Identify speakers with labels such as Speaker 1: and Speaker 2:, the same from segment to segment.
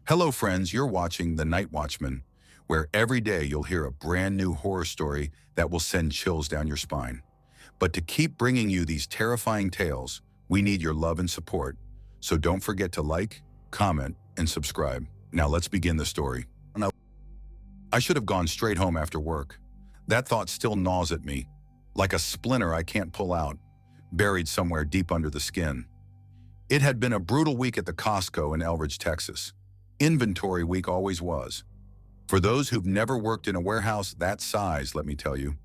Speaker 1: Hello friends, you're watching The Night Watchman, where every day you'll hear a brand new horror story that will send chills down your spine. But to keep bringing you these terrifying tales, we need your love and support. So don't forget to like, comment, and subscribe. Now let's begin the story. I should have gone straight home after work. That thought still gnaws at me, like a splinter I can't pull out, buried somewhere deep under the skin. It had been a brutal week at the Costco in Elridge, Texas. Inventory week always was. For those who've never worked in a warehouse that size, let me tell you,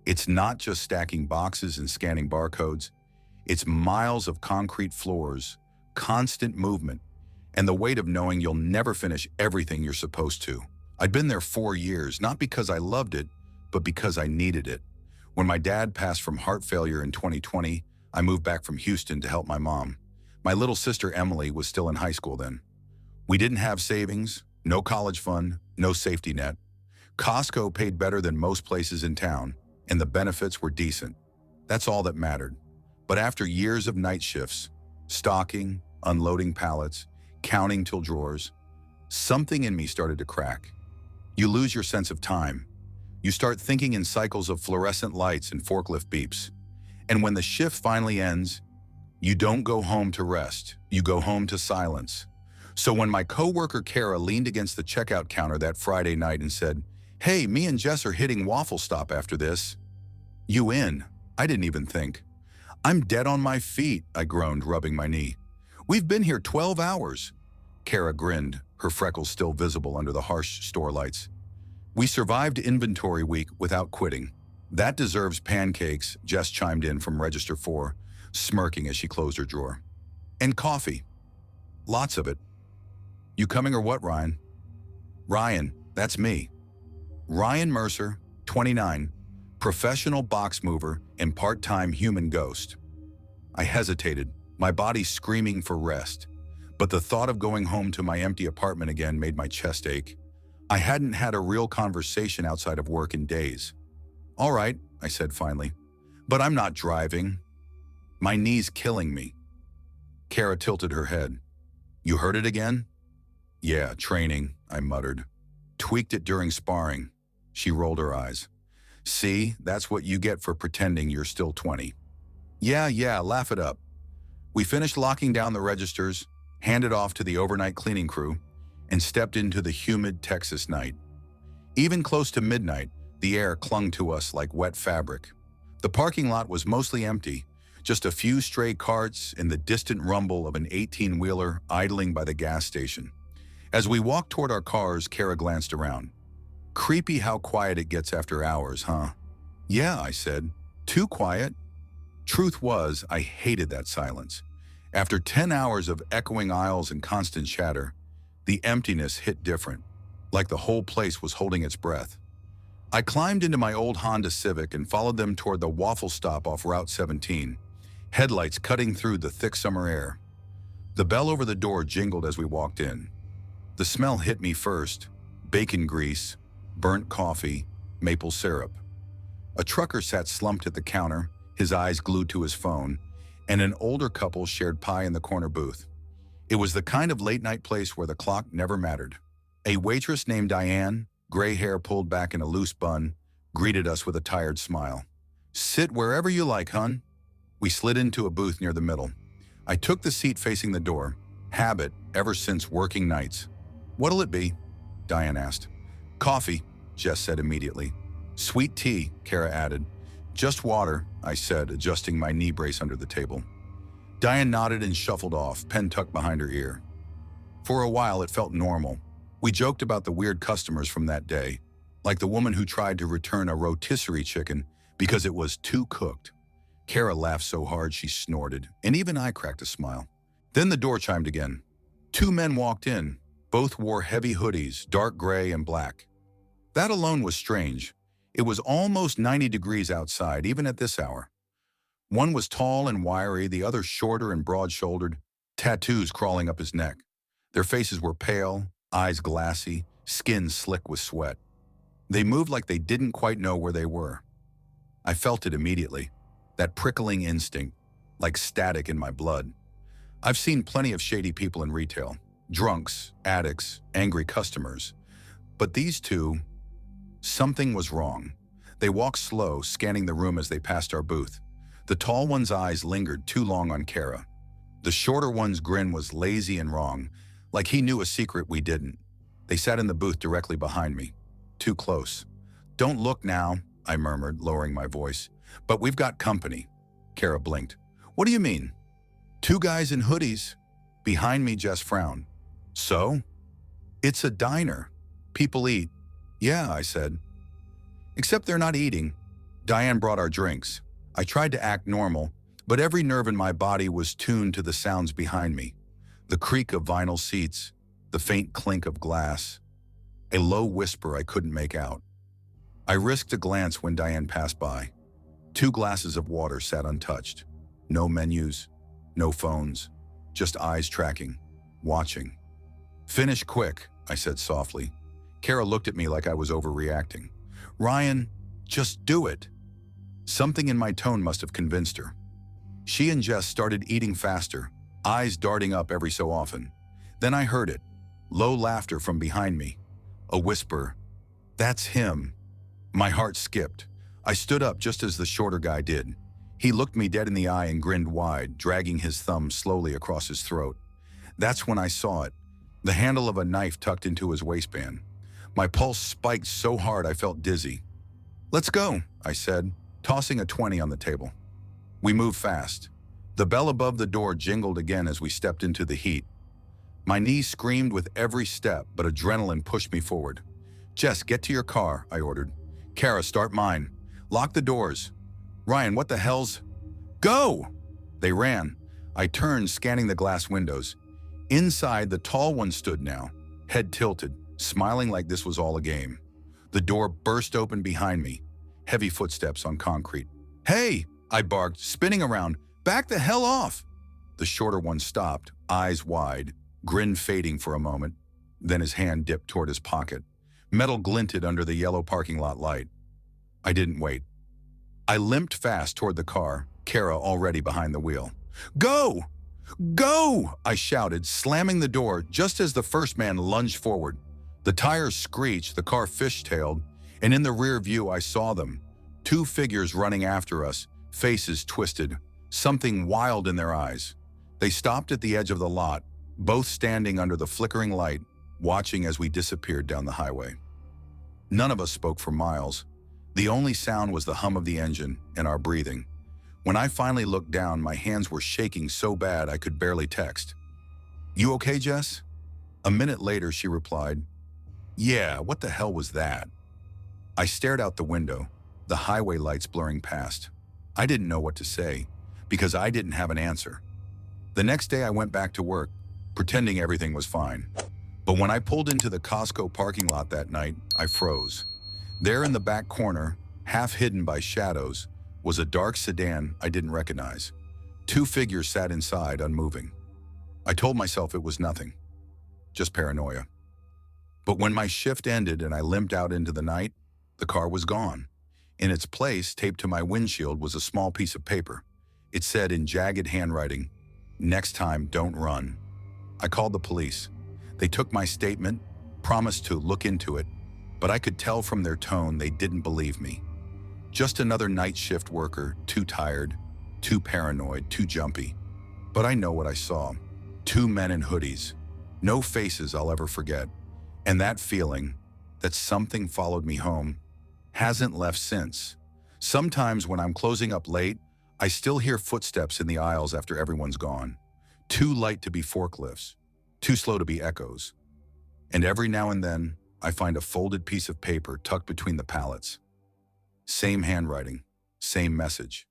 Speaker 1: it's not just stacking boxes and scanning barcodes. It's miles of concrete floors, constant movement, and the weight of knowing you'll never finish everything you're supposed to. I'd been there 4 years, not because I loved it, but because I needed it. When my dad passed from heart failure in 2020, I moved back from Houston to help my mom. My little sister Emily was still in high school then. We didn't have savings, no college fund, no safety net. Costco paid better than most places in town, and the benefits were decent. That's all that mattered. But after years of night shifts, stocking, unloading pallets, counting till drawers, something in me started to crack. You lose your sense of time. You start thinking in cycles of fluorescent lights and forklift beeps. And when the shift finally ends, you don't go home to rest. You go home to silence. So when my coworker Kara leaned against the checkout counter that Friday night and said, "Hey, me and Jess are hitting Waffle Stop after this." "You in?" I didn't even think. "I'm dead on my feet," I groaned, rubbing my knee. "We've been here 12 hours. Kara grinned, her freckles still visible under the harsh store lights. "We survived inventory week without quitting." "That deserves pancakes," Jess chimed in from register 4, smirking as she closed her drawer. "And coffee. Lots of it." "You coming or what, Ryan?" "Ryan, that's me. Ryan Mercer, 29, professional box mover and part-time human ghost." I hesitated, my body screaming for rest. But the thought of going home to my empty apartment again made my chest ache. I hadn't had a real conversation outside of work in days. "All right," I said finally, "but I'm not driving. My knee's killing me." Kara tilted her head. "You hurt it again?" "Yeah, training," I muttered. "Tweaked it during sparring." She rolled her eyes. "See, that's what you get for pretending you're still 20. Yeah, laugh it up." We finished locking down the registers, handed off to the overnight cleaning crew, and stepped into the humid Texas night. Even close to midnight, the air clung to us like wet fabric. The parking lot was mostly empty, just a few stray carts and the distant rumble of an 18-wheeler idling by the gas station. As we walked toward our cars, Kara glanced around. "Creepy how quiet it gets after hours, huh?" "Yeah," I said. "Too quiet." Truth was, I hated that silence. After 10 hours of echoing aisles and constant chatter, the emptiness hit different, like the whole place was holding its breath. I climbed into my old Honda Civic and followed them toward the Waffle Stop off Route 17, headlights cutting through the thick summer air. The bell over the door jingled as we walked in. The smell hit me first: bacon grease, burnt coffee, maple syrup. A trucker sat slumped at the counter, his eyes glued to his phone, and an older couple shared pie in the corner booth. It was the kind of late-night place where the clock never mattered. A waitress named Diane, gray hair pulled back in a loose bun, greeted us with a tired smile. "Sit wherever you like, hun." We slid into a booth near the middle. I took the seat facing the door, habit ever since working nights. "What'll it be?" Diane asked. "Coffee," Jess said immediately. "Sweet tea," Kara added. "Just water," I said, adjusting my knee brace under the table. Diane nodded and shuffled off, pen tucked behind her ear. For a while, it felt normal. We joked about the weird customers from that day, like the woman who tried to return a rotisserie chicken because it was too cooked. Kara laughed so hard she snorted, and even I cracked a smile. Then the door chimed again. 2 men walked in. Both wore heavy hoodies, dark gray and black. That alone was strange. It was almost 90 degrees outside, even at this hour. One was tall and wiry, the other shorter and broad-shouldered, tattoos crawling up his neck. Their faces were pale, eyes glassy, skin slick with sweat. They moved like they didn't quite know where they were. I felt it immediately, that prickling instinct, like static in my blood. I've seen plenty of shady people in retail. Drunks, addicts, angry customers. But these two, something was wrong. They walked slow, scanning the room as they passed our booth. The tall one's eyes lingered too long on Kara. The shorter one's grin was lazy and wrong, like he knew a secret we didn't. They sat in the booth directly behind me. Too close. "Don't look now," I murmured, lowering my voice. "But we've got company." Kara blinked. "What do you mean?" "Two guys in hoodies." Behind me, Jess frowned. "So?" "It's a diner. People eat." "Yeah," I said. "Except they're not eating." Diane brought our drinks. I tried to act normal, but every nerve in my body was tuned to the sounds behind me. The creak of vinyl seats, the faint clink of glass, a low whisper I couldn't make out. I risked a glance when Diane passed by. 2 glasses of water sat untouched. No menus, no phones, just eyes tracking, watching. "Finish quick," I said softly. Kara looked at me like I was overreacting. "Ryan, just do it." Something in my tone must have convinced her. She and Jess started eating faster, eyes darting up every so often. Then I heard it, low laughter from behind me. A whisper, "That's him." My heart skipped. I stood up just as the shorter guy did. He looked me dead in the eye and grinned wide, dragging his thumb slowly across his throat. That's when I saw it, the handle of a knife tucked into his waistband. My pulse spiked so hard I felt dizzy. "Let's go," I said, tossing a 20 on the table. We moved fast. The bell above the door jingled again as we stepped into the heat. My knees screamed with every step, but adrenaline pushed me forward. "Jess, get to your car," I ordered. "Kara, start mine. Lock the doors." "Ryan, what the hell's—" "Go!" They ran. I turned, scanning the glass windows. Inside, the tall one stood now, head tilted, smiling like this was all a game. The door burst open behind me. Heavy footsteps on concrete. "Hey!" I barked, spinning around. "Back the hell off!" The shorter one stopped, eyes wide, grin fading for a moment. Then his hand dipped toward his pocket. Metal glinted under the yellow parking lot light. I didn't wait. I limped fast toward the car, Kara already behind the wheel. "Go! Go!" I shouted, slamming the door just as the first man lunged forward. The tires screeched, the car fishtailed, and in the rear view I saw them. 2 figures running after us, faces twisted, something wild in their eyes. They stopped at the edge of the lot, both standing under the flickering light, watching as we disappeared down the highway. None of us spoke for miles. The only sound was the hum of the engine and our breathing. When I finally looked down, my hands were shaking so bad I could barely text. "You okay, Jess?" A minute later, she replied, "Yeah, what the hell was that?" I stared out the window, the highway lights blurring past. I didn't know what to say, because I didn't have an answer. The next day I went back to work, pretending everything was fine. But when I pulled into the Costco parking lot that night, I froze. There in the back corner, half hidden by shadows, was a dark sedan I didn't recognize. 2 figures sat inside, unmoving. I told myself it was nothing, just paranoia. But when my shift ended and I limped out into the night, the car was gone. In its place, taped to my windshield, was a small piece of paper. It said in jagged handwriting, "Next time, don't run." I called the police. They took my statement, promised to look into it, but I could tell from their tone they didn't believe me. Just another night shift worker, too tired, too paranoid, too jumpy. But I know what I saw. 2 men in hoodies. No faces I'll ever forget. And that feeling, that something followed me home, hasn't left since. Sometimes when I'm closing up late, I still hear footsteps in the aisles after everyone's gone. Too light to be forklifts, too slow to be echoes. And every now and then, I find a folded piece of paper tucked between the pallets. Same handwriting, same message.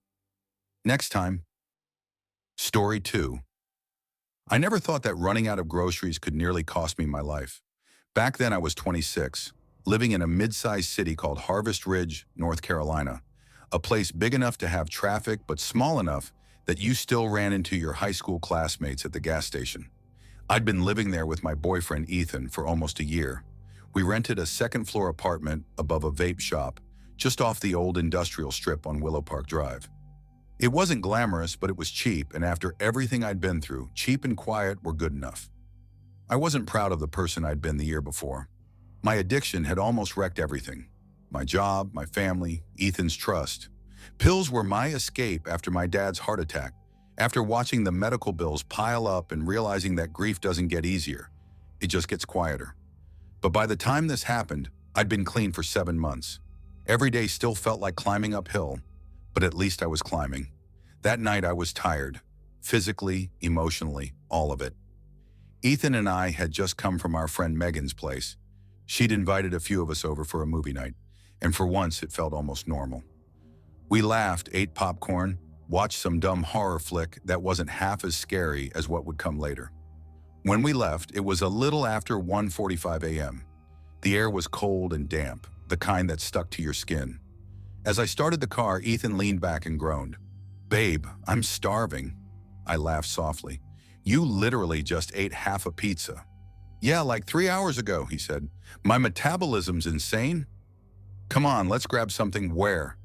Speaker 1: Next time. Story 2. I never thought that running out of groceries could nearly cost me my life. Back then I was 26, living in a mid-sized city called Harvest Ridge, North Carolina, a place big enough to have traffic but small enough that you still ran into your high school classmates at the gas station. I'd been living there with my boyfriend Ethan for almost a year. We rented a 2nd-floor apartment above a vape shop just off the old industrial strip on Willow Park Drive. It wasn't glamorous, but it was cheap, and after everything I'd been through, cheap and quiet were good enough. I wasn't proud of the person I'd been the year before. My addiction had almost wrecked everything. My job, my family, Ethan's trust. Pills were my escape after my dad's heart attack, after watching the medical bills pile up and realizing that grief doesn't get easier. It just gets quieter. But by the time this happened, I'd been clean for 7 months. Every day still felt like climbing uphill, but at least I was climbing. That night I was tired, physically, emotionally, all of it. Ethan and I had just come from our friend Megan's place. She'd invited a few of us over for a movie night, and for once it felt almost normal. We laughed, ate popcorn, watched some dumb horror flick that wasn't half as scary as what would come later. When we left, it was a little after 1:45 a.m. The air was cold and damp, the kind that stuck to your skin. As I started the car, Ethan leaned back and groaned. "Babe, I'm starving." I laughed softly. "You literally just ate half a pizza." "Yeah, like 3 hours ago," he said. "My metabolism's insane." "Come on, let's grab something." "Where?"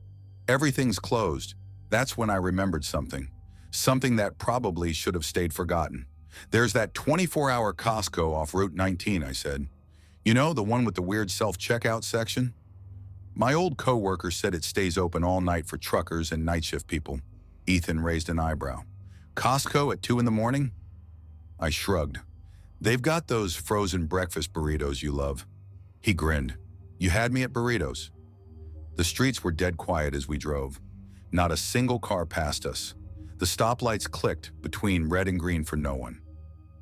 Speaker 1: "Everything's closed." That's when I remembered something. Something that probably should have stayed forgotten. "There's that 24-hour Costco off Route 19, I said. "You know, the one with the weird self-checkout section?" "My old coworker said it stays open all night for truckers and night shift people." Ethan raised an eyebrow. "Costco at 2 in the morning?" I shrugged. "They've got those frozen breakfast burritos you love." He grinned. "You had me at burritos." The streets were dead quiet as we drove. Not a single car passed us. The stoplights clicked between red and green for no one.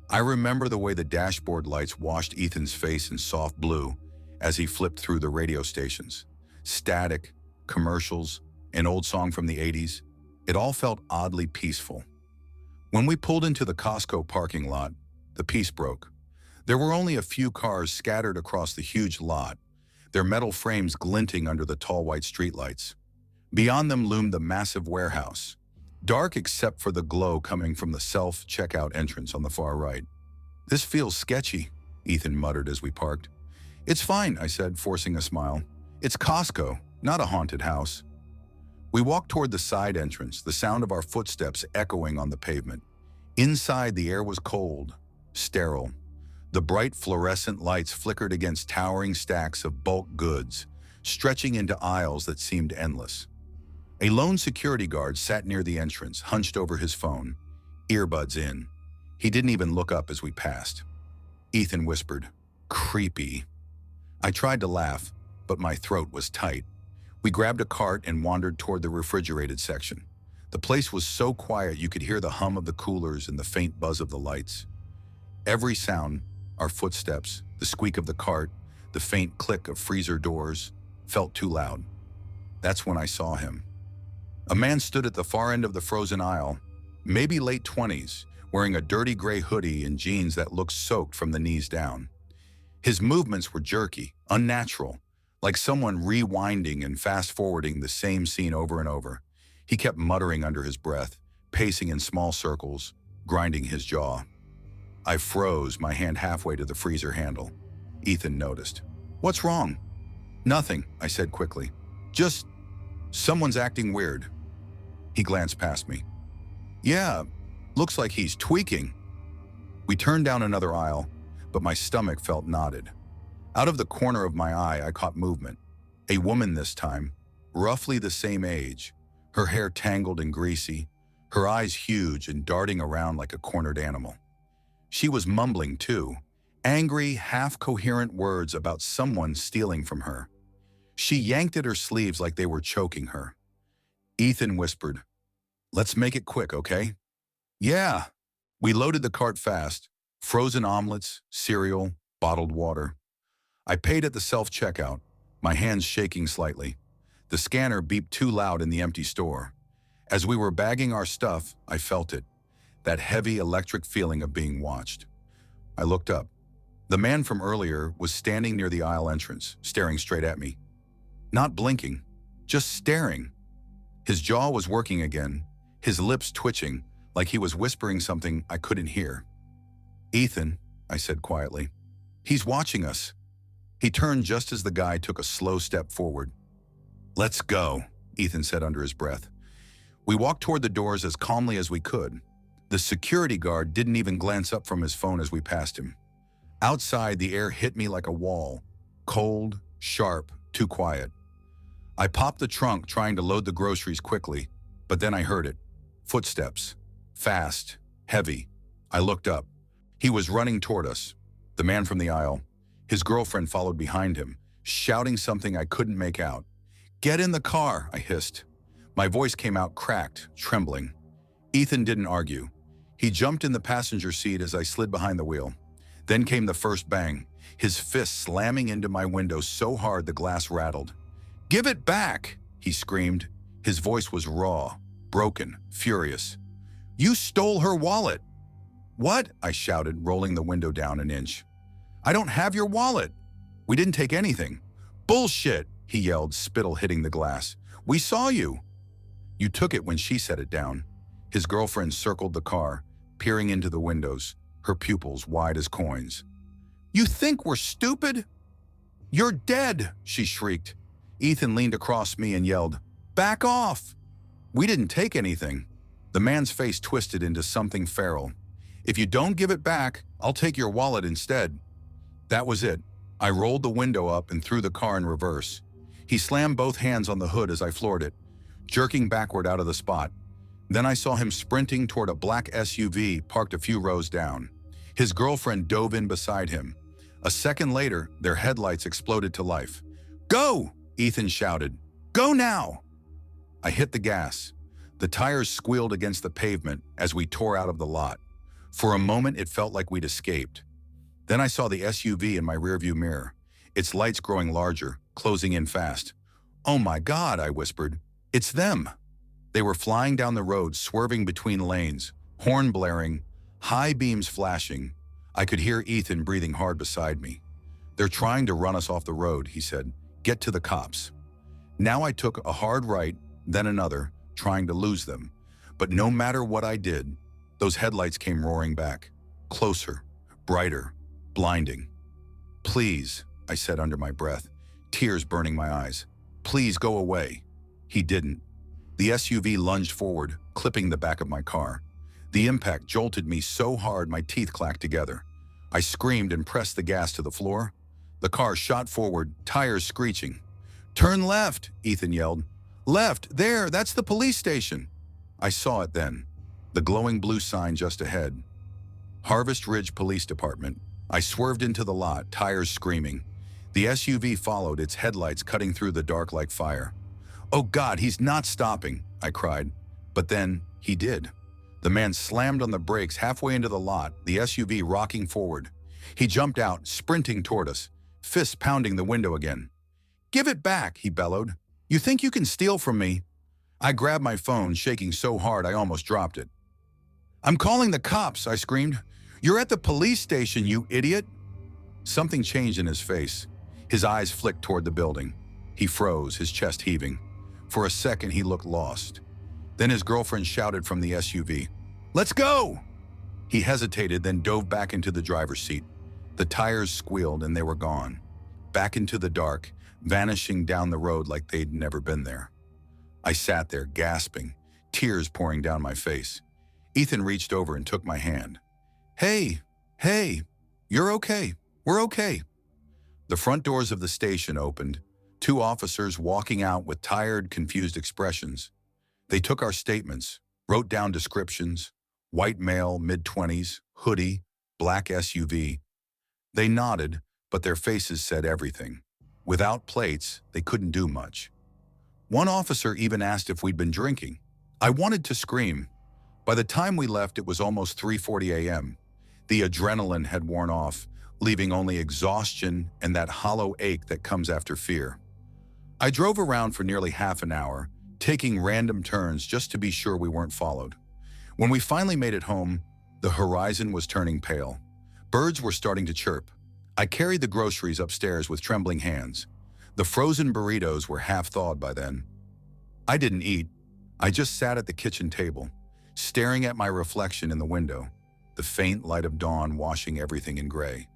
Speaker 1: I remember the way the dashboard lights washed Ethan's face in soft blue as he flipped through the radio stations. Static, commercials, an old song from the 80s. It all felt oddly peaceful. When we pulled into the Costco parking lot, the peace broke. There were only a few cars scattered across the huge lot, their metal frames glinting under the tall white streetlights. Beyond them loomed the massive warehouse, dark except for the glow coming from the self-checkout entrance on the far right. "This feels sketchy," Ethan muttered as we parked. "It's fine," I said, forcing a smile. "It's Costco, not a haunted house." We walked toward the side entrance, the sound of our footsteps echoing on the pavement. Inside, the air was cold, sterile. The bright fluorescent lights flickered against towering stacks of bulk goods, stretching into aisles that seemed endless. A lone security guard sat near the entrance, hunched over his phone, earbuds in. He didn't even look up as we passed. Ethan whispered, "Creepy." I tried to laugh, but my throat was tight. We grabbed a cart and wandered toward the refrigerated section. The place was so quiet you could hear the hum of the coolers and the faint buzz of the lights. Every sound, our footsteps, the squeak of the cart, the faint click of freezer doors, felt too loud. That's when I saw him. A man stood at the far end of the frozen aisle, maybe late 20s, wearing a dirty gray hoodie and jeans that looked soaked from the knees down. His movements were jerky, unnatural, like someone rewinding and fast-forwarding the same scene over and over. He kept muttering under his breath, pacing in small circles, grinding his jaw. I froze, my hand halfway to the freezer handle. Ethan noticed. "What's wrong?" "Nothing," I said quickly. "Just someone's acting weird." He glanced past me. "Yeah, looks like he's tweaking." We turned down another aisle, but my stomach felt knotted. Out of the corner of my eye, I caught movement. A woman this time, roughly the same age, her hair tangled and greasy, her eyes huge and darting around like a cornered animal. She was mumbling too, angry, half-coherent words about someone stealing from her. She yanked at her sleeves like they were choking her. Ethan whispered, "Let's make it quick, okay?" "Yeah." We loaded the cart fast, frozen omelets, cereal, bottled water. I paid at the self-checkout, my hands shaking slightly. The scanner beeped too loud in the empty store. As we were bagging our stuff, I felt it, that heavy electric feeling of being watched. I looked up. The man from earlier was standing near the aisle entrance, staring straight at me. Not blinking, just staring. His jaw was working again, his lips twitching, like he was whispering something I couldn't hear. "Ethan," I said quietly, "he's watching us." He turned just as the guy took a slow step forward. "Let's go," Ethan said under his breath. We walked toward the doors as calmly as we could. The security guard didn't even glance up from his phone as we passed him. Outside, the air hit me like a wall. Cold, sharp, too quiet. I popped the trunk trying to load the groceries quickly, but then I heard it. Footsteps. Fast. Heavy. I looked up. He was running toward us. The man from the aisle. His girlfriend followed behind him, shouting something I couldn't make out. "Get in the car," I hissed. My voice came out cracked, trembling. Ethan didn't argue. He jumped in the passenger seat as I slid behind the wheel. Then came the first bang, his fist slamming into my window so hard the glass rattled. "Give it back!" he screamed. His voice was raw, broken, furious. "You stole her wallet!" "What?" I shouted, rolling the window down an inch. "I don't have your wallet!" "We didn't take anything." "Bullshit!" he yelled, spittle hitting the glass. "We saw you!" "You took it when she set it down." His girlfriend circled the car, peering into the windows, her pupils wide as coins. "You think we're stupid?" "You're dead!" she shrieked. Ethan leaned across me and yelled, "Back off!" "We didn't take anything." The man's face twisted into something feral. "If you don't give it back, I'll take your wallet instead." That was it. I rolled the window up and threw the car in reverse. He slammed both hands on the hood as I floored it, jerking backward out of the spot. Then I saw him sprinting toward a black SUV parked a few rows down. His girlfriend dove in beside him. A second later, their headlights exploded to life. "Go!" Ethan shouted. "Go now!" I hit the gas. The tires squealed against the pavement as we tore out of the lot. For a moment, it felt like we'd escaped. Then I saw the SUV in my rearview mirror, its lights growing larger, closing in fast. "Oh my God," I whispered. "It's them!" They were flying down the road, swerving between lanes, horn blaring, high beams flashing. I could hear Ethan breathing hard beside me. "They're trying to run us off the road," he said. "Get to the cops." Now I took a hard right, then another, trying to lose them. But no matter what I did, those headlights came roaring back. Closer, brighter, blinding. "Please," I said under my breath, tears burning my eyes. "Please go away." He didn't. The SUV lunged forward, clipping the back of my car. The impact jolted me so hard my teeth clacked together. I screamed and pressed the gas to the floor. The car shot forward, tires screeching. "Turn left," Ethan yelled. "Left, there, that's the police station." I saw it then, the glowing blue sign just ahead. Harvest Ridge Police Department. I swerved into the lot, tires screaming. The SUV followed, its headlights cutting through the dark like fire. "Oh God, he's not stopping," I cried. But then, he did. The man slammed on the brakes halfway into the lot, the SUV rocking forward. He jumped out, sprinting toward us, fists pounding the window again. "Give it back," he bellowed. "You think you can steal from me?" I grabbed my phone, shaking so hard I almost dropped it. "I'm calling the cops," I screamed. "You're at the police station, you idiot." Something changed in his face. His eyes flicked toward the building. He froze, his chest heaving. For a second, he looked lost. Then his girlfriend shouted from the SUV, "Let's go!" He hesitated, then dove back into the driver's seat. The tires squealed and they were gone. Back into the dark, vanishing down the road like they'd never been there. I sat there, gasping, tears pouring down my face. Ethan reached over and took my hand. Hey, you're okay. We're okay." The front doors of the station opened, 2 officers walking out with tired, confused expressions. They took our statements, wrote down descriptions: white male, mid-20s, hoodie, black SUV. They nodded, but their faces said everything. Without plates, they couldn't do much. One officer even asked if we'd been drinking. I wanted to scream. By the time we left, it was almost 3:40 a.m. The adrenaline had worn off, leaving only exhaustion and that hollow ache that comes after fear. I drove around for nearly half an hour, taking random turns just to be sure we weren't followed. When we finally made it home, the horizon was turning pale. Birds were starting to chirp. I carried the groceries upstairs with trembling hands. The frozen burritos were half thawed by then. I didn't eat. I just sat at the kitchen table, staring at my reflection in the window, the faint light of dawn washing everything in gray.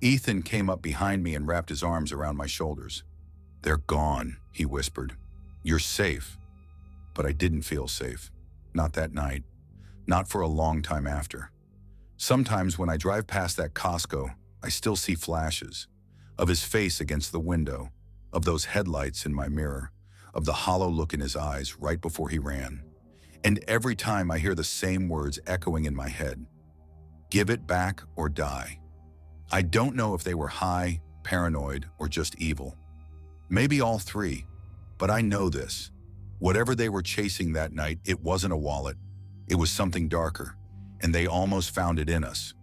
Speaker 1: Ethan came up behind me and wrapped his arms around my shoulders. "They're gone," he whispered. "You're safe." But I didn't feel safe. Not that night. Not for a long time after. Sometimes when I drive past that Costco, I still see flashes of his face against the window, of those headlights in my mirror, of the hollow look in his eyes right before he ran. And every time I hear the same words echoing in my head, give it back or die. I don't know if they were high, paranoid, or just evil. Maybe all three, but I know this. Whatever they were chasing that night, it wasn't a wallet. It was something darker, and they almost found it in us.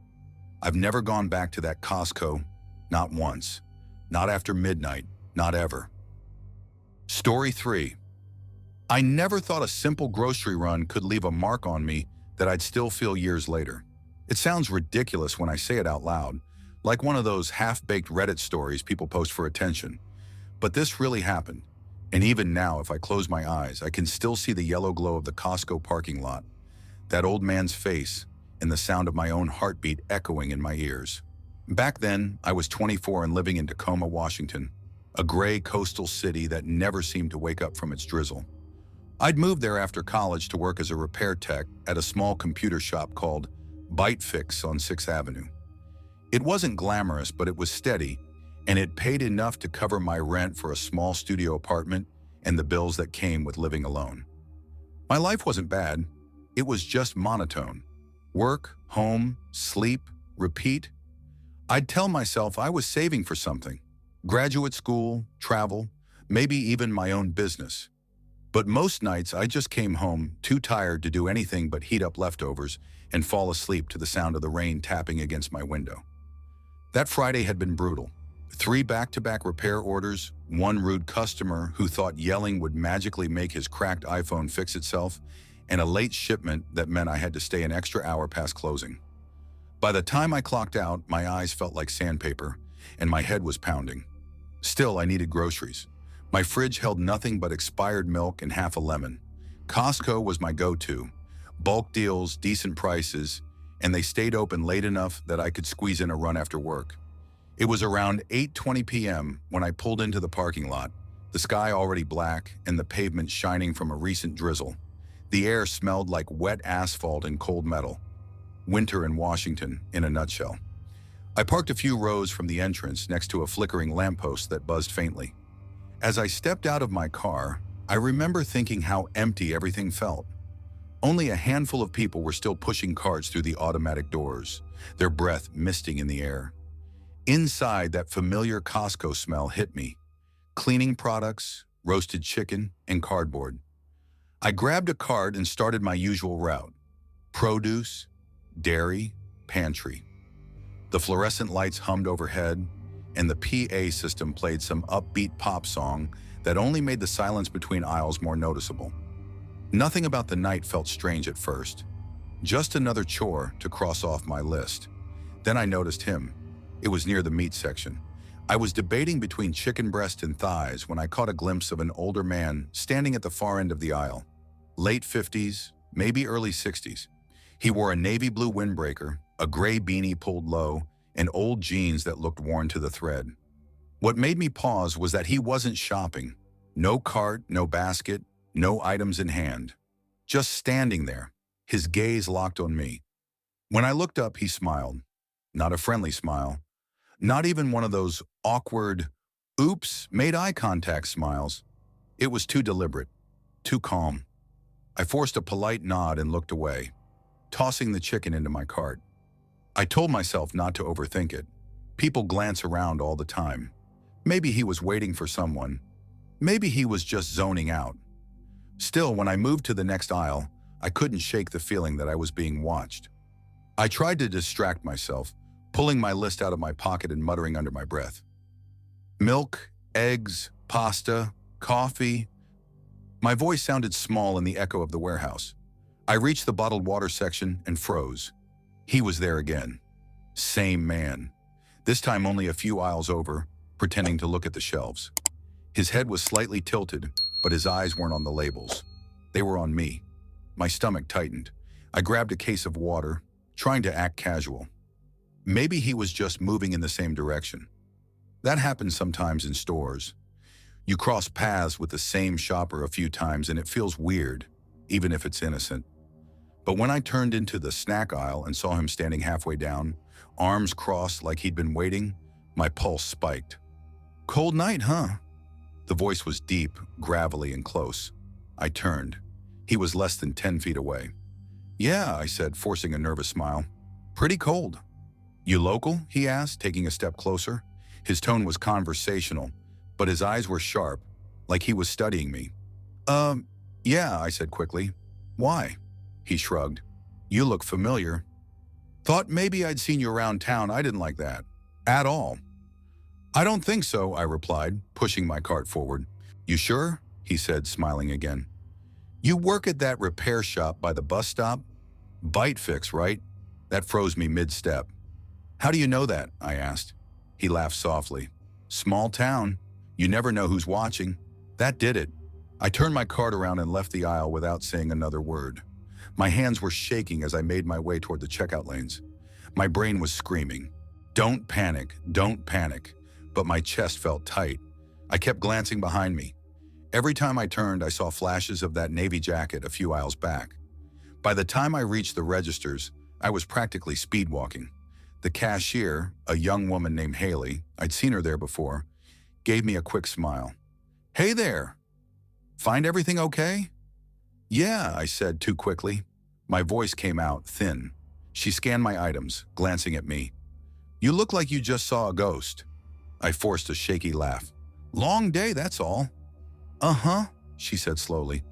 Speaker 1: I've never gone back to that Costco, not once. Not after midnight, not ever. Story 3. I never thought a simple grocery run could leave a mark on me that I'd still feel years later. It sounds ridiculous when I say it out loud, like one of those half-baked Reddit stories people post for attention. But this really happened, and even now, if I close my eyes, I can still see the yellow glow of the Costco parking lot, that old man's face, and the sound of my own heartbeat echoing in my ears. Back then, I was 24 and living in Tacoma, Washington, a gray coastal city that never seemed to wake up from its drizzle. I'd moved there after college to work as a repair tech at a small computer shop called Byte Fix on 6th Avenue. It wasn't glamorous, but it was steady, and it paid enough to cover my rent for a small studio apartment and the bills that came with living alone. My life wasn't bad. It was just monotone. Work, home, sleep, repeat. I'd tell myself I was saving for something. Graduate school, travel, maybe even my own business. But most nights I just came home too tired to do anything but heat up leftovers and fall asleep to the sound of the rain tapping against my window. That Friday had been brutal. 3 back-to-back repair orders, 1 rude customer who thought yelling would magically make his cracked iPhone fix itself, and a late shipment that meant I had to stay an extra hour past closing. By the time I clocked out, my eyes felt like sandpaper, and my head was pounding. Still, I needed groceries. My fridge held nothing but expired milk and half a lemon. Costco was my go-to. Bulk deals, decent prices, and they stayed open late enough that I could squeeze in a run after work. It was around 8:20 p.m. when I pulled into the parking lot, the sky already black and the pavement shining from a recent drizzle. The air smelled like wet asphalt and cold metal. Winter in Washington, in a nutshell. I parked a few rows from the entrance next to a flickering lamppost that buzzed faintly. As I stepped out of my car, I remember thinking how empty everything felt. Only a handful of people were still pushing carts through the automatic doors, their breath misting in the air. Inside, that familiar Costco smell hit me. Cleaning products, roasted chicken, and cardboard. I grabbed a cart and started my usual route. Produce, dairy, pantry. The fluorescent lights hummed overhead, and the PA system played some upbeat pop song that only made the silence between aisles more noticeable. Nothing about the night felt strange at first. Just another chore to cross off my list. Then I noticed him. It was near the meat section. I was debating between chicken breast and thighs when I caught a glimpse of an older man standing at the far end of the aisle. Late 50s, maybe early 60s. He wore a navy blue windbreaker, a gray beanie pulled low, and old jeans that looked worn to the thread. What made me pause was that he wasn't shopping. No cart, no basket, no items in hand. Just standing there, his gaze locked on me. When I looked up, he smiled. Not a friendly smile. Not even one of those awkward, oops, made eye contact smiles. It was too deliberate, too calm. I forced a polite nod and looked away, tossing the chicken into my cart. I told myself not to overthink it. People glance around all the time. Maybe he was waiting for someone. Maybe he was just zoning out. Still, when I moved to the next aisle, I couldn't shake the feeling that I was being watched. I tried to distract myself, pulling my list out of my pocket and muttering under my breath. Milk, eggs, pasta, coffee. My voice sounded small in the echo of the warehouse. I reached the bottled water section and froze. He was there again. Same man. This time only a few aisles over, pretending to look at the shelves. His head was slightly tilted, but his eyes weren't on the labels. They were on me. My stomach tightened. I grabbed a case of water, trying to act casual. Maybe he was just moving in the same direction. That happens sometimes in stores. You cross paths with the same shopper a few times and it feels weird, even if it's innocent. But when I turned into the snack aisle and saw him standing halfway down, arms crossed like he'd been waiting. My pulse spiked. "Cold night, huh?" The voice was deep, gravelly, and close. I turned. He was less than 10 feet away. "Yeah," I said, forcing a nervous smile. "Pretty cold." "You local?" he asked, taking a step closer. His tone was conversational, but his eyes were sharp, like he was studying me. Yeah," I said quickly. "Why?" He shrugged. "You look familiar." "Thought maybe I'd seen you around town. I didn't like that. At all." "I don't think so," I replied, pushing my cart forward. "You sure?" he said, smiling again. "You work at that repair shop by the bus stop? Bite fix, right?" That froze me mid-step. "How do you know that?" I asked. He laughed softly. "Small town. You never know who's watching." That did it. I turned my cart around and left the aisle without saying another word. My hands were shaking as I made my way toward the checkout lanes. My brain was screaming, "Don't panic, don't panic." But my chest felt tight. I kept glancing behind me. Every time I turned, I saw flashes of that navy jacket a few aisles back. By the time I reached the registers, I was practically speedwalking. The cashier, a young woman named Haley, I'd seen her there before, gave me a quick smile. "Hey there. Find everything okay?" "Yeah," I said too quickly. My voice came out thin. She scanned my items, glancing at me. "You look like you just saw a ghost." I forced a shaky laugh. "Long day, that's all." "Uh-huh," she said slowly.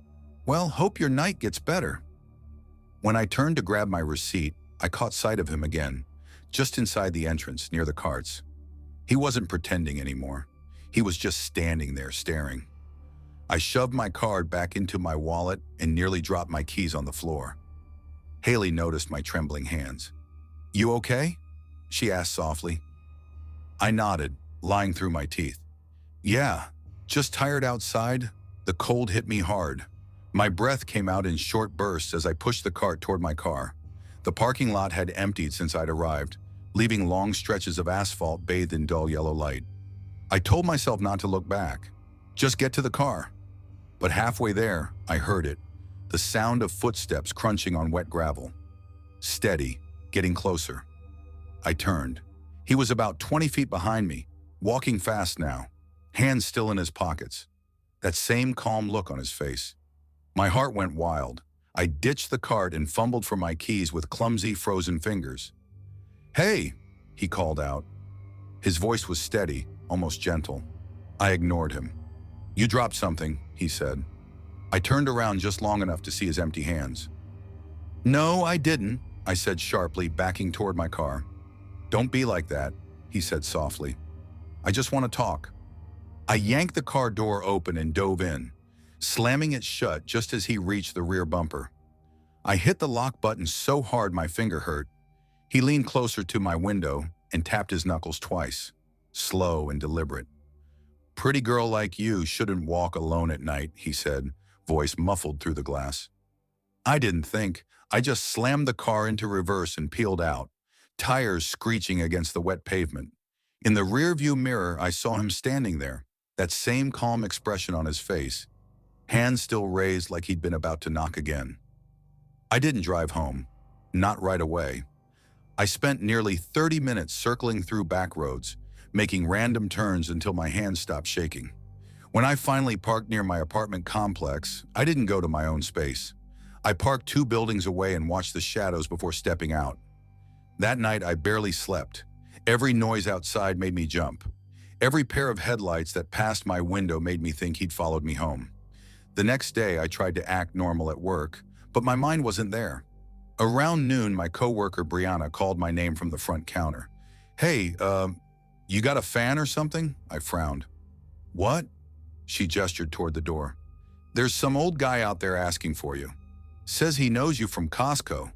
Speaker 1: "Well, hope your night gets better." When I turned to grab my receipt, I caught sight of him again, just inside the entrance near the carts. He wasn't pretending anymore. He was just standing there staring. I shoved my card back into my wallet and nearly dropped my keys on the floor. Haley noticed my trembling hands. "You okay?" she asked softly. I nodded, lying through my teeth. "Yeah, just tired outside. The cold hit me hard." My breath came out in short bursts as I pushed the cart toward my car. The parking lot had emptied since I'd arrived, leaving long stretches of asphalt bathed in dull yellow light. I told myself not to look back. Just get to the car. But halfway there, I heard it, the sound of footsteps crunching on wet gravel. Steady, getting closer. I turned. He was about 20 feet behind me, walking fast now, hands still in his pockets. That same calm look on his face. My heart went wild. I ditched the cart and fumbled for my keys with clumsy, frozen fingers. "Hey," he called out. His voice was steady, almost gentle. I ignored him. "You dropped something," he said. I turned around just long enough to see his empty hands. "No, I didn't," I said sharply, backing toward my car. "Don't be like that," he said softly. "I just want to talk." I yanked the car door open and dove in, slamming it shut just as he reached the rear bumper. I hit the lock button so hard my finger hurt. He leaned closer to my window and tapped his knuckles twice, slow and deliberate. "Pretty girl like you shouldn't walk alone at night," he said, voice muffled through the glass. I didn't think. I just slammed the car into reverse and peeled out, tires screeching against the wet pavement. In the rearview mirror, I saw him standing there, that same calm expression on his face, hands still raised like he'd been about to knock again. I didn't drive home, not right away. I spent nearly 30 minutes circling through back roads, making random turns until my hands stopped shaking. When I finally parked near my apartment complex, I didn't go to my own space. I parked 2 buildings away and watched the shadows before stepping out. That night, I barely slept. Every noise outside made me jump. Every pair of headlights that passed my window made me think he'd followed me home. The next day, I tried to act normal at work, but my mind wasn't there. Around noon, my coworker Brianna called my name from the front counter. "Hey, you got a fan or something?" I frowned. "What?" She gestured toward the door. "There's some old guy out there asking for you. Says he knows you from Costco."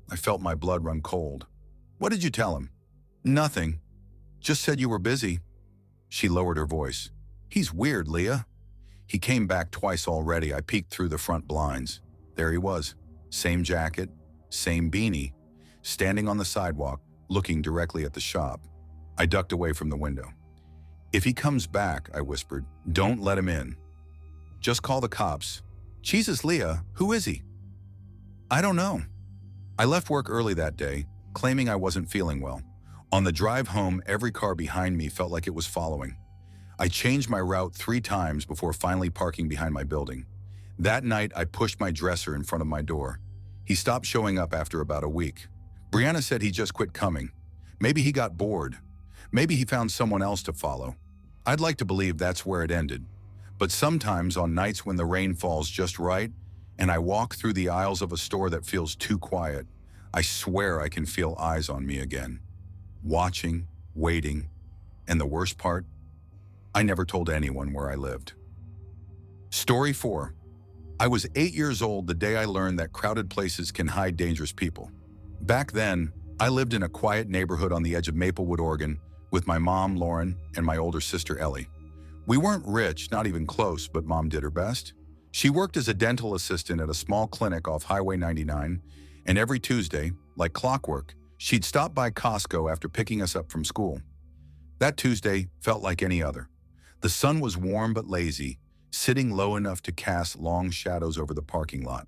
Speaker 1: I felt my blood run cold. "What did you tell him?" "Nothing. Just said you were busy." She lowered her voice. "He's weird, Leah." He came back twice already. I peeked through the front blinds. There he was. Same jacket, same beanie, standing on the sidewalk, looking directly at the shop. I ducked away from the window. "If he comes back," I whispered, "don't let him in. Just call the cops." "Jesus, Leah, who is he?" "I don't know." I left work early that day, claiming I wasn't feeling well. On the drive home, every car behind me felt like it was following. I changed my route 3 times before finally parking behind my building. That night, I pushed my dresser in front of my door. He stopped showing up after about a week. Brianna said he just quit coming. Maybe he got bored. Maybe he found someone else to follow. I'd like to believe that's where it ended. But sometimes on nights when the rain falls just right, and I walk through the aisles of a store that feels too quiet, I swear I can feel eyes on me again. Watching, waiting, and the worst part, I never told anyone where I lived. Story 4. I was 8 years old the day I learned that crowded places can hide dangerous people. Back then, I lived in a quiet neighborhood on the edge of Maplewood, Oregon, with my mom, Lauren, and my older sister, Ellie. We weren't rich, not even close, but Mom did her best. She worked as a dental assistant at a small clinic off Highway 99, and every Tuesday, like clockwork, she'd stop by Costco after picking us up from school. That Tuesday felt like any other. The sun was warm but lazy, sitting low enough to cast long shadows over the parking lot.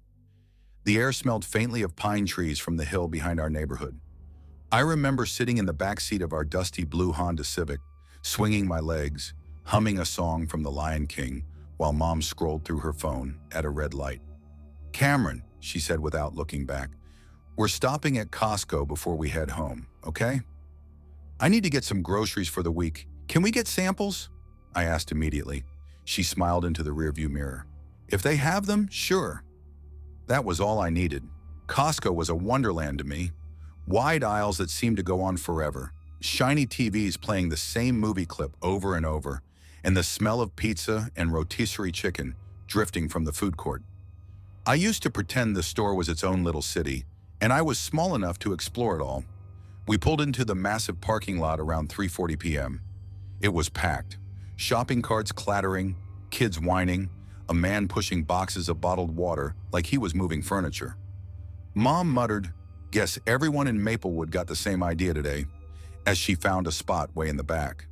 Speaker 1: The air smelled faintly of pine trees from the hill behind our neighborhood. I remember sitting in the back seat of our dusty blue Honda Civic, swinging my legs, humming a song from The Lion King, while Mom scrolled through her phone at a red light. "Cameron," she said without looking back, "we're stopping at Costco before we head home, okay? I need to get some groceries for the week. Can we get samples?" I asked immediately. She smiled into the rearview mirror. "If they have them, sure." That was all I needed. Costco was a wonderland to me. Wide aisles that seemed to go on forever, shiny TVs playing the same movie clip over and over, and the smell of pizza and rotisserie chicken drifting from the food court. I used to pretend the store was its own little city, and I was small enough to explore it all. We pulled into the massive parking lot around 3:40 p.m. It was packed. Shopping carts clattering, kids whining, a man pushing boxes of bottled water like he was moving furniture. Mom muttered, "Guess everyone in Maplewood got the same idea today," as she found a spot way in the back.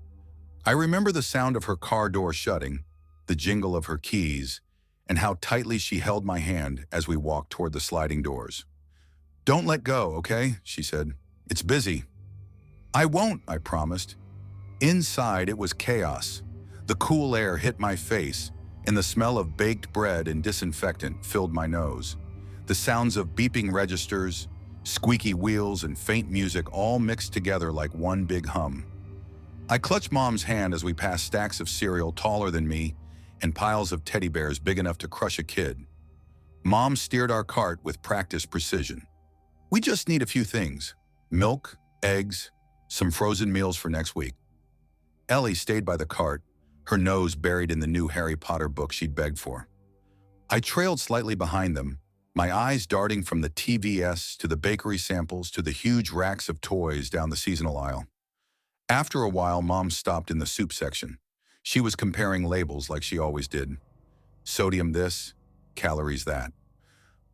Speaker 1: I remember the sound of her car door shutting, the jingle of her keys, and how tightly she held my hand as we walked toward the sliding doors. "Don't let go, okay?" she said. "It's busy." "I won't," I promised. Inside, it was chaos. The cool air hit my face, and the smell of baked bread and disinfectant filled my nose. The sounds of beeping registers, squeaky wheels, and faint music all mixed together like one big hum. I clutched Mom's hand as we passed stacks of cereal taller than me and piles of teddy bears big enough to crush a kid. Mom steered our cart with practiced precision. "We just need a few things: milk, eggs, some frozen meals for next week." Ellie stayed by the cart, her nose buried in the new Harry Potter book she'd begged for. I trailed slightly behind them, my eyes darting from the TVS to the bakery samples to the huge racks of toys down the seasonal aisle. After a while, Mom stopped in the soup section. She was comparing labels like she always did. Sodium this, calories that.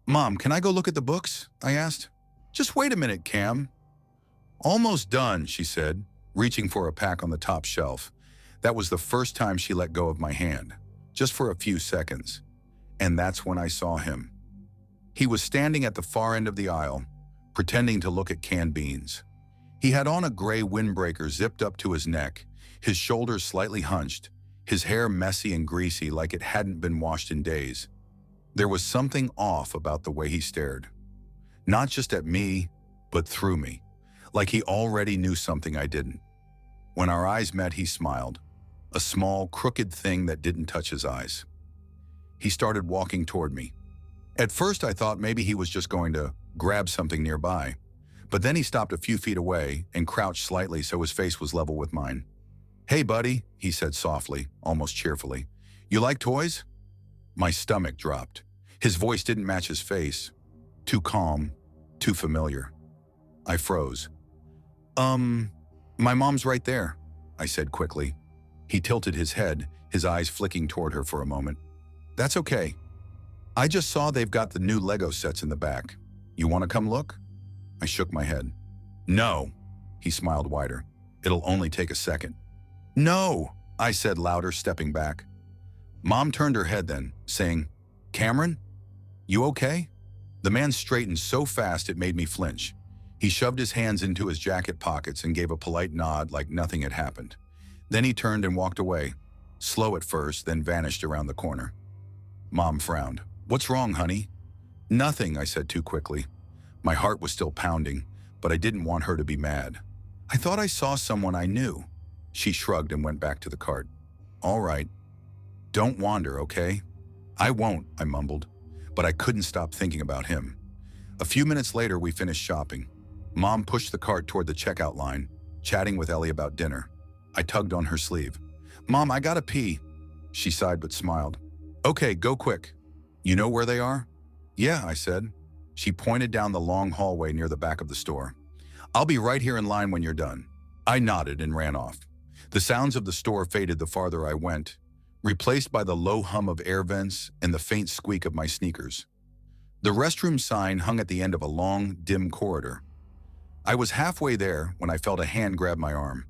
Speaker 1: "Mom, can I go look at the books?" I asked. "Just wait a minute, Cam." "Almost done," she said, reaching for a pack on the top shelf. That was the first time she let go of my hand, just for a few seconds. And that's when I saw him. He was standing at the far end of the aisle, pretending to look at canned beans. He had on a gray windbreaker zipped up to his neck, his shoulders slightly hunched, his hair messy and greasy like it hadn't been washed in days. There was something off about the way he stared. Not just at me, but through me, like he already knew something I didn't. When our eyes met, he smiled, a small, crooked thing that didn't touch his eyes. He started walking toward me. At first, I thought maybe he was just going to grab something nearby, but then he stopped a few feet away and crouched slightly so his face was level with mine. "Hey, buddy," he said softly, almost cheerfully. "You like toys?" My stomach dropped. His voice didn't match his face. Too calm, too familiar. I froze. My mom's right there," I said quickly. He tilted his head, his eyes flicking toward her for a moment. "That's okay. I just saw they've got the new Lego sets in the back. You want to come look?" I shook my head. "No," he smiled wider. "It'll only take a second." "No," I said louder, stepping back. Mom turned her head then, saying, "Cameron, you okay?" The man straightened so fast it made me flinch. He shoved his hands into his jacket pockets and gave a polite nod like nothing had happened. Then he turned and walked away, slow at first, then vanished around the corner. Mom frowned. "What's wrong, honey?" "Nothing," I said too quickly. My heart was still pounding, but I didn't want her to be mad. "I thought I saw someone I knew." She shrugged and went back to the cart. "All right. Don't wander, okay?" "I won't," I mumbled, but I couldn't stop thinking about him. A few minutes later, we finished shopping. Mom pushed the cart toward the checkout line, chatting with Ellie about dinner. I tugged on her sleeve. "Mom, I gotta pee." She sighed but smiled. "Okay, go quick. You know where they are?" "Yeah," I said. She pointed down the long hallway near the back of the store. "I'll be right here in line when you're done." I nodded and ran off. The sounds of the store faded the farther I went, replaced by the low hum of air vents and the faint squeak of my sneakers. The restroom sign hung at the end of a long, dim corridor. I was halfway there when I felt a hand grab my arm.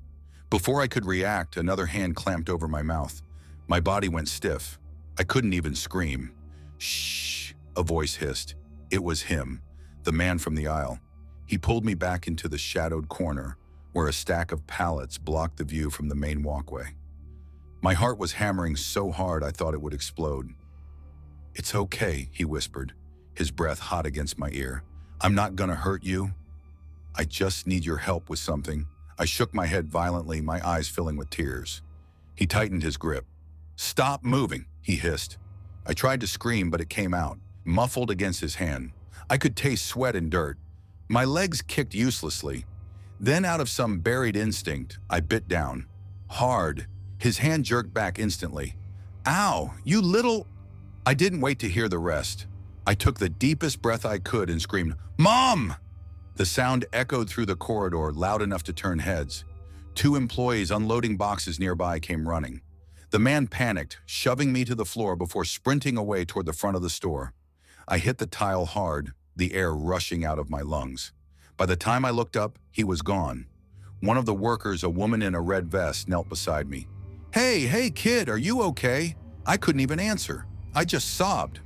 Speaker 1: Before I could react, another hand clamped over my mouth. My body went stiff. I couldn't even scream. "Shh," a voice hissed. It was him, the man from the aisle. He pulled me back into the shadowed corner, where a stack of pallets blocked the view from the main walkway. My heart was hammering so hard I thought it would explode. "It's okay," he whispered, his breath hot against my ear. "I'm not gonna hurt you. I just need your help with something." I shook my head violently, my eyes filling with tears. He tightened his grip. "Stop moving," he hissed. I tried to scream, but it came out, muffled against his hand. I could taste sweat and dirt. My legs kicked uselessly. Then, out of some buried instinct, I bit down. Hard. His hand jerked back instantly. "Ow, you little—" I didn't wait to hear the rest. I took the deepest breath I could and screamed, "Mom!" The sound echoed through the corridor, loud enough to turn heads. Two employees unloading boxes nearby came running. The man panicked, shoving me to the floor before sprinting away toward the front of the store. I hit the tile hard, the air rushing out of my lungs. By the time I looked up, he was gone. One of the workers, a woman in a red vest, knelt beside me. Hey, kid, are you okay?" I couldn't even answer. I just sobbed.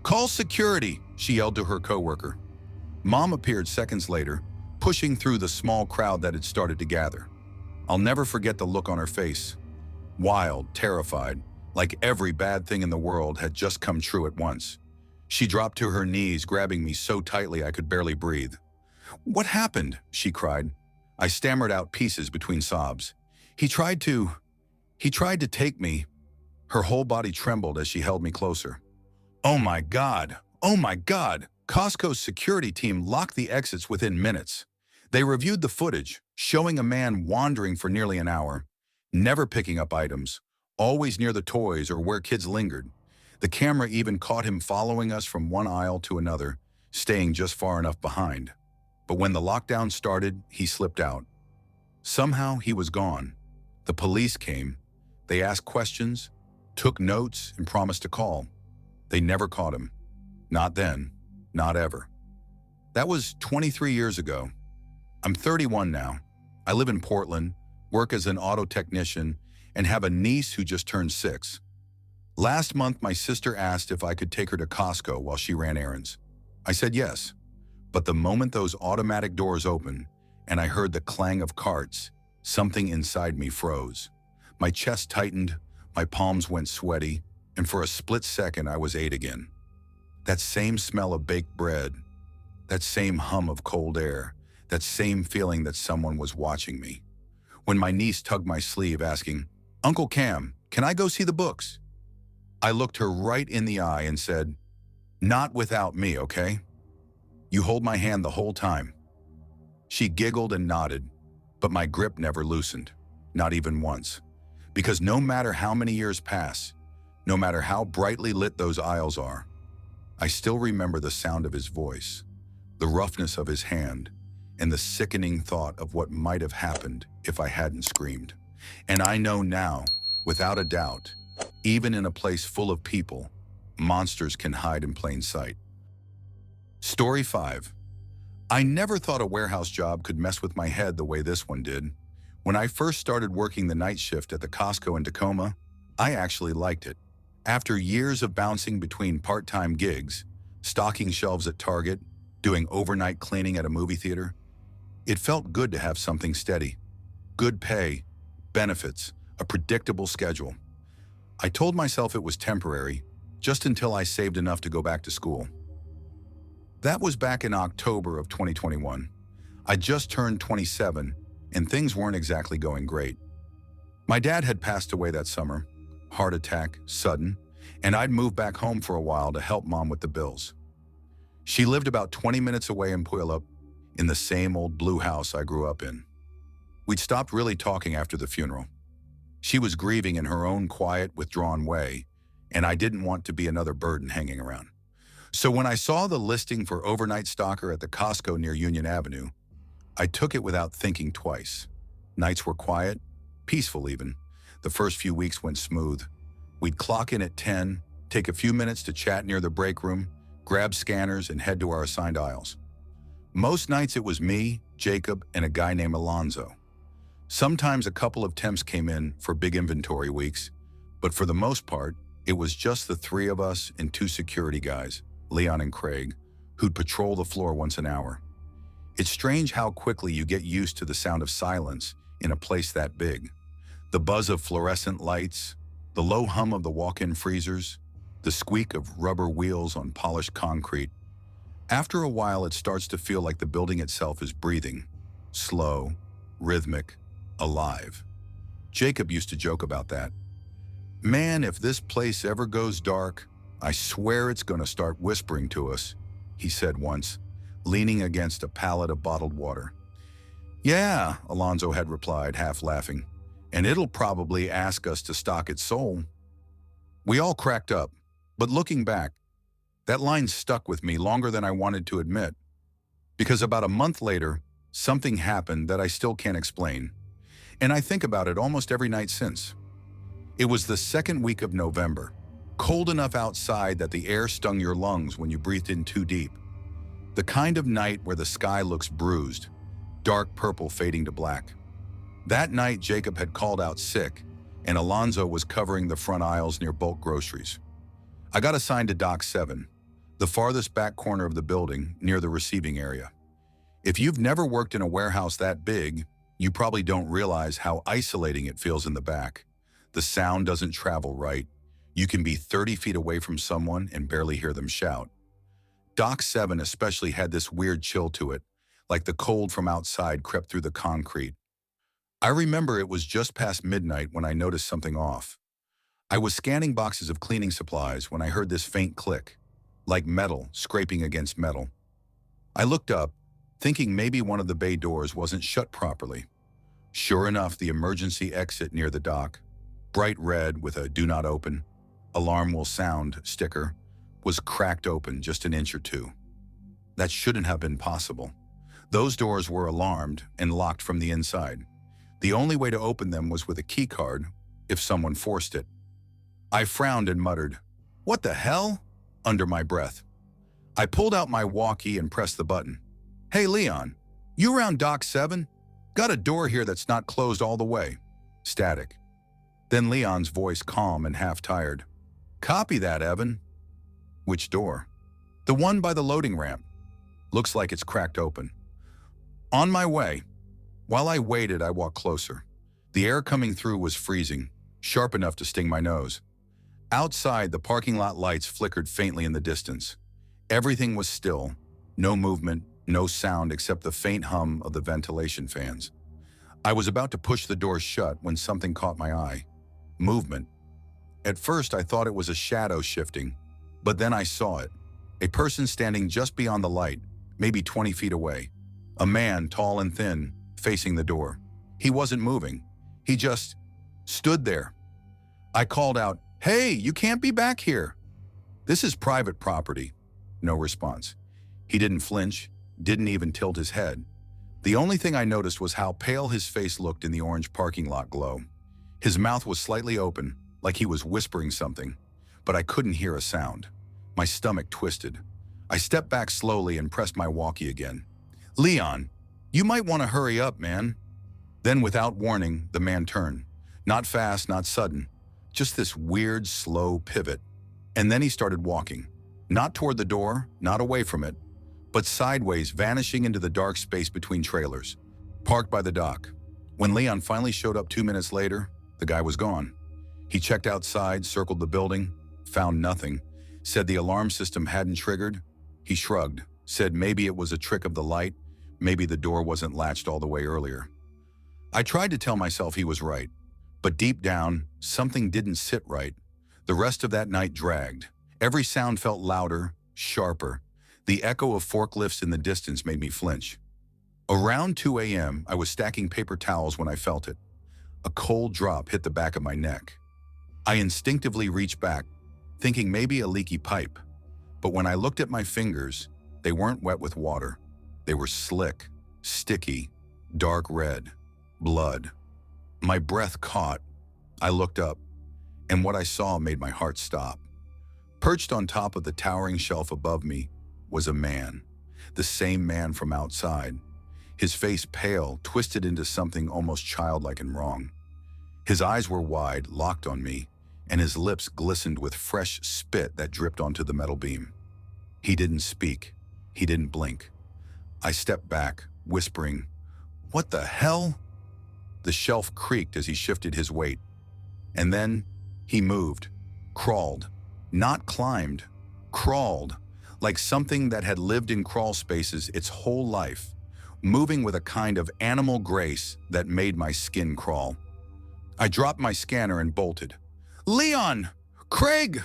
Speaker 1: "Call security," she yelled to her coworker. Mom appeared seconds later, pushing through the small crowd that had started to gather. I'll never forget the look on her face. Wild, terrified, like every bad thing in the world had just come true at once. She dropped to her knees, grabbing me so tightly I could barely breathe. "What happened?" she cried. I stammered out pieces between sobs. He tried to take me." Her whole body trembled as she held me closer. Oh my God! Costco's security team locked the exits within minutes. They reviewed the footage, showing a man wandering for nearly an hour, never picking up items, always near the toys or where kids lingered. The camera even caught him following us from one aisle to another, staying just far enough behind. But when the lockdown started, he slipped out. Somehow he was gone. The police came. They asked questions, took notes, and promised to call. They never caught him. Not then. Not ever. That was 23 years ago. I'm 31 now. I live in Portland, work as an auto technician, and have a niece who just turned 6. Last month, my sister asked if I could take her to Costco while she ran errands. I said yes. But the moment those automatic doors opened and I heard the clang of carts, something inside me froze. My chest tightened, my palms went sweaty, and for a split second I was 8 again. That same smell of baked bread, that same hum of cold air, that same feeling that someone was watching me. When my niece tugged my sleeve asking, "Uncle Cam, can I go see the books?" I looked her right in the eye and said, "Not without me, okay? You hold my hand the whole time." She giggled and nodded, but my grip never loosened, not even once. Because no matter how many years pass, no matter how brightly lit those aisles are, I still remember the sound of his voice, the roughness of his hand, and the sickening thought of what might have happened if I hadn't screamed. And I know now, without a doubt, even in a place full of people, monsters can hide in plain sight. Story 5. I never thought a warehouse job could mess with my head the way this one did. When I first started working the night shift at the Costco in Tacoma, I actually liked it. After years of bouncing between part-time gigs, stocking shelves at Target, doing overnight cleaning at a movie theater, It felt good to have something steady. Good pay, benefits, a predictable schedule. I told myself it was temporary, just until I saved enough to go back to school. That was back in October of 2021. I just turned 27, and things weren't exactly going great. My dad had passed away that summer, heart attack, sudden, and I'd moved back home for a while to help Mom with the bills. She lived about 20 minutes away in Puyallup, in the same old blue house I grew up in. We'd stopped really talking after the funeral. She was grieving in her own quiet, withdrawn way, and I didn't want to be another burden hanging around. So when I saw the listing for overnight stalker at the Costco near Union Avenue, I took it without thinking twice. Nights were quiet, peaceful even. The first few weeks went smooth. We'd clock in at 10, take a few minutes to chat near the break room, grab scanners, and head to our assigned aisles. Most nights it was me, Jacob, and a guy named Alonzo. Sometimes a couple of temps came in for big inventory weeks, but for the most part, it was just the three of us and two security guys, Leon and Craig, who'd patrol the floor once an hour. It's strange how quickly you get used to the sound of silence in a place that big. The buzz of fluorescent lights, the low hum of the walk-in freezers, the squeak of rubber wheels on polished concrete. After a while, it starts to feel like the building itself is breathing, slow, rhythmic, alive. Jacob used to joke about that. "Man, if this place ever goes dark, I swear it's gonna start whispering to us," he said once, leaning against a pallet of bottled water. "Yeah," Alonzo had replied, half laughing, "and it'll probably ask us to stock its soul." We all cracked up, but looking back, that line stuck with me longer than I wanted to admit, because about a month later, something happened that I still can't explain, and I think about it almost every night since. It was the second week of November, cold enough outside that the air stung your lungs when you breathed in too deep. The kind of night where the sky looks bruised, dark purple fading to black. That night, Jacob had called out sick, and Alonzo was covering the front aisles near bulk groceries. I got assigned to Dock 7, the farthest back corner of the building, near the receiving area. If you've never worked in a warehouse that big, you probably don't realize how isolating it feels in the back. The sound doesn't travel right. You can be 30 feet away from someone and barely hear them shout. Dock 7 especially had this weird chill to it, like the cold from outside crept through the concrete. I remember it was just past midnight when I noticed something off. I was scanning boxes of cleaning supplies when I heard this faint click, like metal scraping against metal. I looked up, thinking maybe one of the bay doors wasn't shut properly. Sure enough, the emergency exit near the dock, bright red with a "Do Not Open, Alarm Will Sound" sticker, was cracked open just an inch or two. That shouldn't have been possible. Those doors were alarmed and locked from the inside. The only way to open them was with a key card, if someone forced it. I frowned and muttered, "What the hell?" under my breath. I pulled out my walkie and pressed the button. "Hey, Leon, you around Dock 7? Got a door here that's not closed all the way." Static. Then Leon's voice, calm and half-tired. "Copy that, Evan." "Which door?" "The one by the loading ramp. Looks like it's cracked open." "On my way." While I waited, I walked closer. The air coming through was freezing, sharp enough to sting my nose. Outside, the parking lot lights flickered faintly in the distance. Everything was still, no movement, no sound except the faint hum of the ventilation fans. I was about to push the door shut when something caught my eye. Movement. At first, I thought it was a shadow shifting, but then I saw it. A person standing just beyond the light, maybe 20 feet away. A man, tall and thin, facing the door. He wasn't moving. He just stood there. I called out, "Hey, you can't be back here. This is private property." No response. He didn't flinch, didn't even tilt his head. The only thing I noticed was how pale his face looked in the orange parking lot glow. His mouth was slightly open, like he was whispering something, but I couldn't hear a sound. My stomach twisted. I stepped back slowly and pressed my walkie again. "Leon, you might want to hurry up, man." Then, without warning, the man turned. Not fast, not sudden. Just this weird, slow pivot. And then he started walking. Not toward the door, not away from it, but sideways, vanishing into the dark space between trailers, parked by the dock. When Leon finally showed up 2 minutes later, the guy was gone. He checked outside, circled the building, found nothing, said the alarm system hadn't triggered. He shrugged, said maybe it was a trick of the light, maybe the door wasn't latched all the way earlier. I tried to tell myself he was right, but deep down, something didn't sit right. The rest of that night dragged. Every sound felt louder, sharper. The echo of forklifts in the distance made me flinch. Around 2 a.m., I was stacking paper towels when I felt it. A cold drop hit the back of my neck. I instinctively reached back, thinking maybe a leaky pipe. But when I looked at my fingers, they weren't wet with water. They were slick, sticky, dark red, blood. My breath caught. I looked up, and what I saw made my heart stop. Perched on top of the towering shelf above me was a man, the same man from outside. His face pale, twisted into something almost childlike and wrong. His eyes were wide, locked on me, and his lips glistened with fresh spit that dripped onto the metal beam. He didn't speak. He didn't blink. I stepped back, whispering, "What the hell?" The shelf creaked as he shifted his weight. And then he moved, crawled, not climbed, crawled, like something that had lived in crawl spaces its whole life, moving with a kind of animal grace that made my skin crawl. I dropped my scanner and bolted. "Leon! Craig!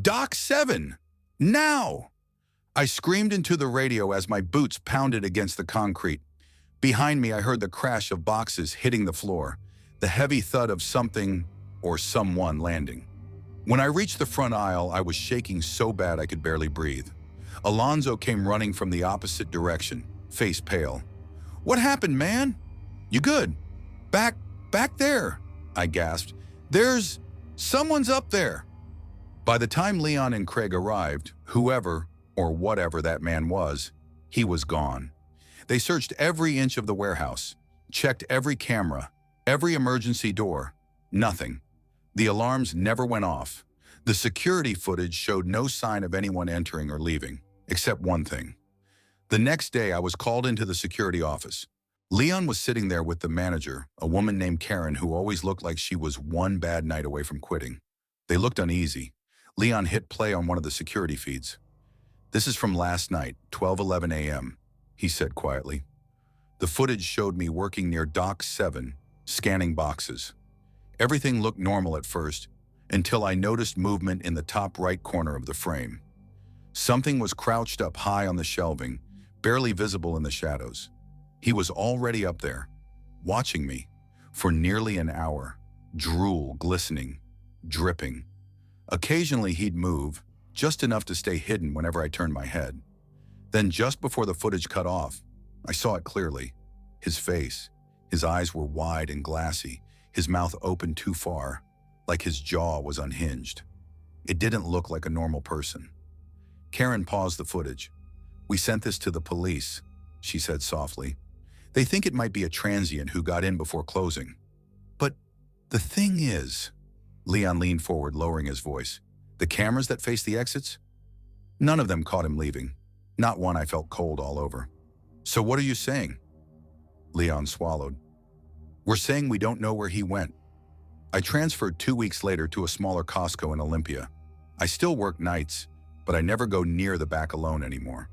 Speaker 1: Dock 7! Now!" I screamed into the radio as my boots pounded against the concrete. Behind me, I heard the crash of boxes hitting the floor, the heavy thud of something or someone landing. When I reached the front aisle, I was shaking so bad I could barely breathe. Alonzo came running from the opposite direction, face pale. "What happened, man? You good? Back there," I gasped. Someone's up there." By the time Leon and Craig arrived, whoever or whatever that man was, he was gone. They searched every inch of the warehouse, checked every camera, every emergency door. Nothing. The alarms never went off. The security footage showed no sign of anyone entering or leaving, except one thing. The next day, I was called into the security office. Leon was sitting there with the manager, a woman named Karen who always looked like she was one bad night away from quitting. They looked uneasy. Leon hit play on one of the security feeds. "This is from last night, 12:11 a.m., he said quietly. The footage showed me working near Dock 7, scanning boxes. Everything looked normal at first, until I noticed movement in the top right corner of the frame. Something was crouched up high on the shelving, barely visible in the shadows. He was already up there, watching me, for nearly an hour, drool glistening, dripping. Occasionally he'd move, just enough to stay hidden whenever I turned my head. Then just before the footage cut off, I saw it clearly. His face, his eyes were wide and glassy, his mouth open too far, like his jaw was unhinged. It didn't look like a normal person. Karen paused the footage. "We sent this to the police," she said softly. "They think it might be a transient who got in before closing. But the thing is," Leon leaned forward, lowering his voice, "the cameras that face the exits? None of them caught him leaving. Not one. I felt cold all over." "So what are you saying?" Leon swallowed. "We're saying we don't know where he went. I transferred 2 weeks later to a smaller Costco in Olympia. I still work nights, but I never go near the back alone anymore.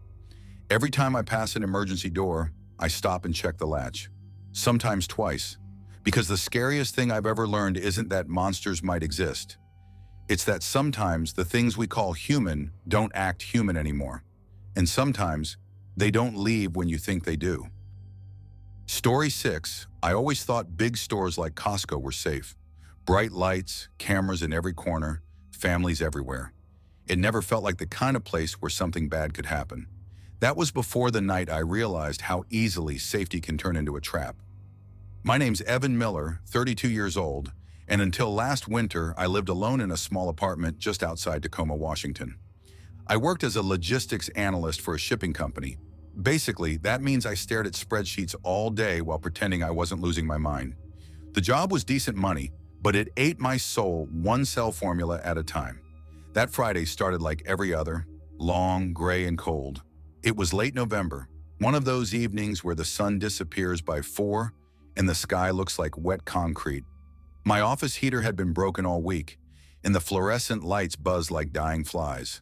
Speaker 1: Every time I pass an emergency door, I stop and check the latch. Sometimes twice. Because the scariest thing I've ever learned isn't that monsters might exist. It's that sometimes the things we call human don't act human anymore. And sometimes they don't leave when you think they do." Story 6. I always thought big stores like Costco were safe. Bright lights, cameras in every corner, families everywhere. It never felt like the kind of place where something bad could happen. That was before the night I realized how easily safety can turn into a trap. My name's Evan Miller, 32 years old, and until last winter, I lived alone in a small apartment just outside Tacoma, Washington. I worked as a logistics analyst for a shipping company. Basically, that means I stared at spreadsheets all day while pretending I wasn't losing my mind. The job was decent money, but it ate my soul one cell formula at a time. That Friday started like every other, long, gray, and cold. It was late November, one of those evenings where the sun disappears by 4 and the sky looks like wet concrete. My office heater had been broken all week, and the fluorescent lights buzzed like dying flies.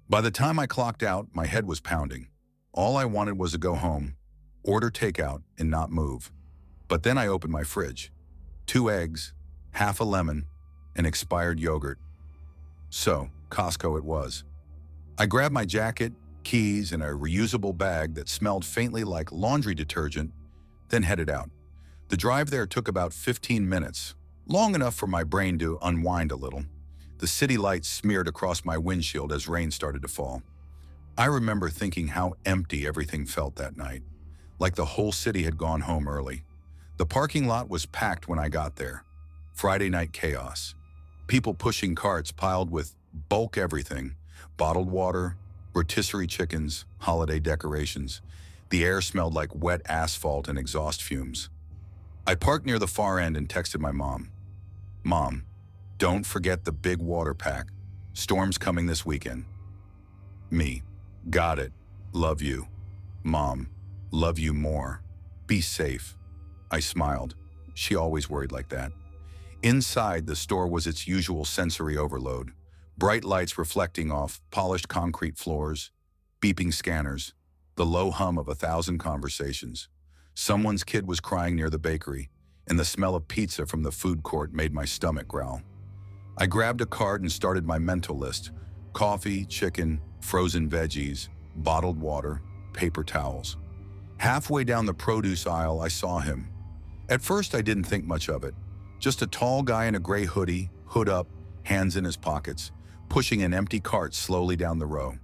Speaker 1: By the time I clocked out, my head was pounding. All I wanted was to go home, order takeout, and not move. But then I opened my fridge. 2 eggs, half a lemon, and expired yogurt. So, Costco it was. I grabbed my jacket, keys, and a reusable bag that smelled faintly like laundry detergent, then headed out. The drive there took about 15 minutes, long enough for my brain to unwind a little. The city lights smeared across my windshield as rain started to fall. I remember thinking how empty everything felt that night, like the whole city had gone home early. The parking lot was packed when I got there. Friday night chaos. People pushing carts piled with bulk everything, bottled water, rotisserie chickens, holiday decorations. The air smelled like wet asphalt and exhaust fumes. I parked near the far end and texted my mom. Mom, don't forget the big water pack. Storm's coming this weekend. Me, got it. Love you. Mom, love you more. Be safe. I smiled. She always worried like that. Inside, the store was its usual sensory overload. Bright lights reflecting off polished concrete floors, beeping scanners, the low hum of 1,000 conversations. Someone's kid was crying near the bakery, and the smell of pizza from the food court made my stomach growl. I grabbed a cart and started my mental list: coffee, chicken, frozen veggies, bottled water, paper towels. Halfway down the produce aisle, I saw him. At first, I didn't think much of it. Just a tall guy in a gray hoodie, hood up, hands in his pockets, pushing an empty cart slowly down the row.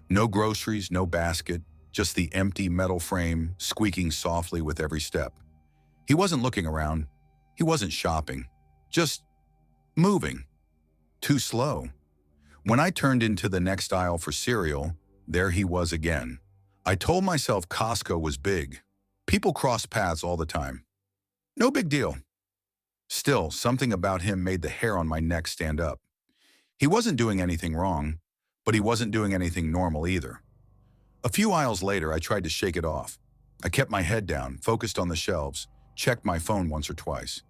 Speaker 1: No groceries, no basket, just the empty metal frame squeaking softly with every step. He wasn't looking around. He wasn't shopping. Just moving. Too slow. When I turned into the next aisle for cereal, there he was again. I told myself Costco was big. People cross paths all the time. No big deal. Still, something about him made the hair on my neck stand up. He wasn't doing anything wrong, but he wasn't doing anything normal either. A few aisles later, I tried to shake it off. I kept my head down, focused on the shelves, checked my phone once or twice.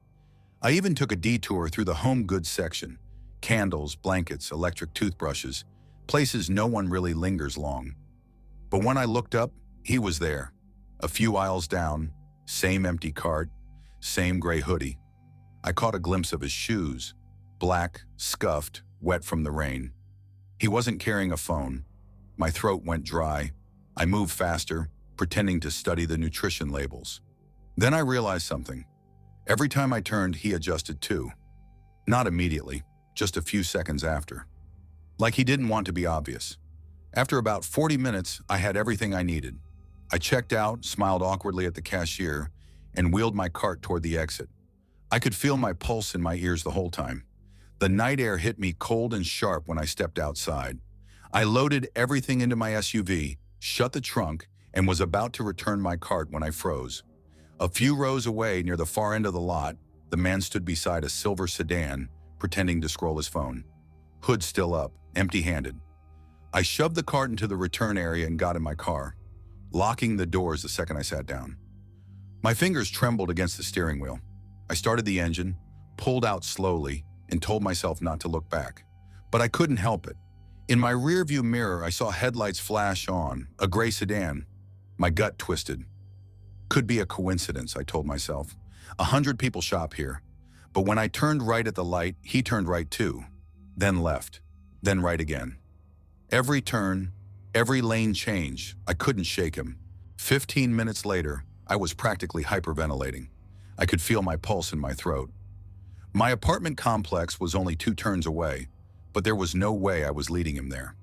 Speaker 1: I even took a detour through the home goods section. Candles, blankets, electric toothbrushes, places no one really lingers long. But when I looked up, he was there. A few aisles down, same empty cart, same gray hoodie. I caught a glimpse of his shoes, black, scuffed, wet from the rain. He wasn't carrying a phone. My throat went dry. I moved faster, pretending to study the nutrition labels. Then I realized something. Every time I turned, he adjusted too. Not immediately, just a few seconds after. Like he didn't want to be obvious. After about 40 minutes, I had everything I needed. I checked out, smiled awkwardly at the cashier, and wheeled my cart toward the exit. I could feel my pulse in my ears the whole time. The night air hit me cold and sharp when I stepped outside. I loaded everything into my SUV, shut the trunk, and was about to return my cart when I froze. A few rows away, near the far end of the lot, the man stood beside a silver sedan, pretending to scroll his phone. Hood still up, empty-handed. I shoved the cart into the return area and got in my car, locking the doors the second I sat down. My fingers trembled against the steering wheel. I started the engine, pulled out slowly, and told myself not to look back. But I couldn't help it. In my rearview mirror, I saw headlights flash on, a gray sedan. My gut twisted. Could be a coincidence, I told myself. 100 people shop here. But when I turned right at the light, he turned right too. Then left. Then right again. Every turn, every lane change, I couldn't shake him. 15 minutes later, I was practically hyperventilating. I could feel my pulse in my throat. My apartment complex was only 2 turns away, but there was no way I was leading him there.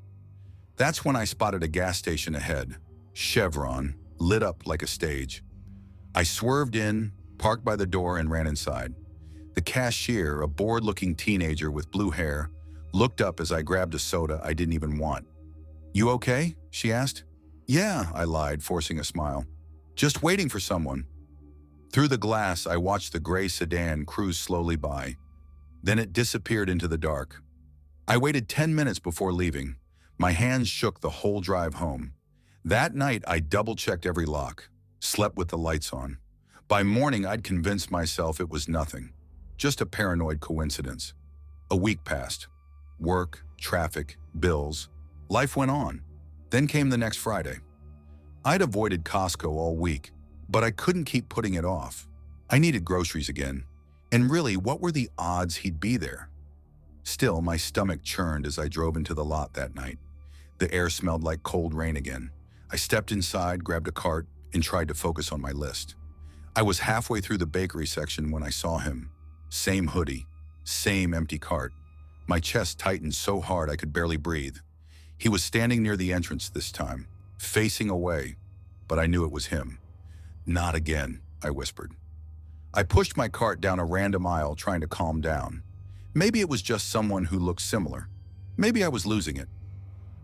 Speaker 1: That's when I spotted a gas station ahead, Chevron, lit up like a stage. I swerved in, parked by the door, and ran inside. The cashier, a bored-looking teenager with blue hair, looked up as I grabbed a soda I didn't even want. "You okay?" she asked. "Yeah," I lied, forcing a smile. "Just waiting for someone." Through the glass, I watched the gray sedan cruise slowly by. Then it disappeared into the dark. I waited 10 minutes before leaving. My hands shook the whole drive home. That night, I double-checked every lock, slept with the lights on. By morning, I'd convinced myself it was nothing, just a paranoid coincidence. A week passed. Work, traffic, bills. Life went on. Then came the next Friday. I'd avoided Costco all week, but I couldn't keep putting it off. I needed groceries again. And really, what were the odds he'd be there? Still, my stomach churned as I drove into the lot that night. The air smelled like cold rain again. I stepped inside, grabbed a cart, and tried to focus on my list. I was halfway through the bakery section when I saw him. Same hoodie, same empty cart. My chest tightened so hard I could barely breathe. He was standing near the entrance this time, facing away, but I knew it was him. "Not again," I whispered. I pushed my cart down a random aisle, trying to calm down. Maybe it was just someone who looked similar. Maybe I was losing it.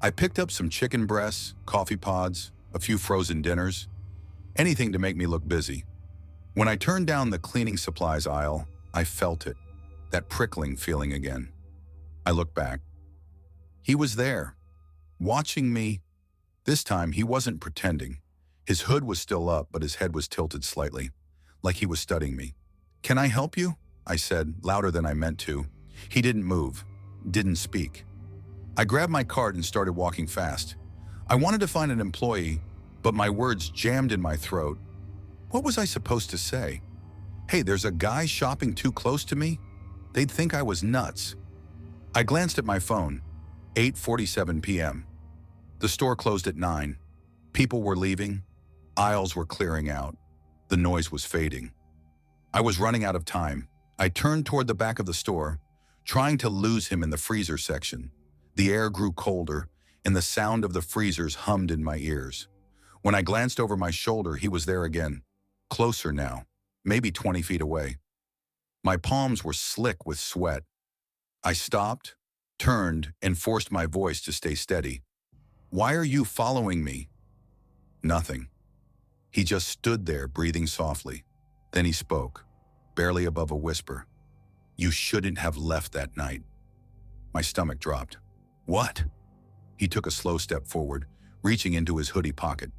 Speaker 1: I picked up some chicken breasts, coffee pods, a few frozen dinners, anything to make me look busy. When I turned down the cleaning supplies aisle, I felt it, that prickling feeling again. I looked back. He was there, watching me. This time, he wasn't pretending. His hood was still up, but his head was tilted slightly, like he was studying me. "Can I help you?" I said, louder than I meant to. He didn't move, didn't speak. I grabbed my cart and started walking fast. I wanted to find an employee, but my words jammed in my throat. What was I supposed to say? Hey, there's a guy shopping too close to me? They'd think I was nuts. I glanced at my phone. 8:47 p.m. The store closed at 9. People were leaving. Aisles were clearing out. The noise was fading. I was running out of time. I turned toward the back of the store, trying to lose him in the freezer section. The air grew colder, and the sound of the freezers hummed in my ears. When I glanced over my shoulder, he was there again. Closer now, maybe 20 feet away. My palms were slick with sweat. I stopped, turned, and forced my voice to stay steady. "Why are you following me?" Nothing. He just stood there, breathing softly. Then he spoke, barely above a whisper. "You shouldn't have left that night." My stomach dropped. "What?" He took a slow step forward, reaching into his hoodie pocket.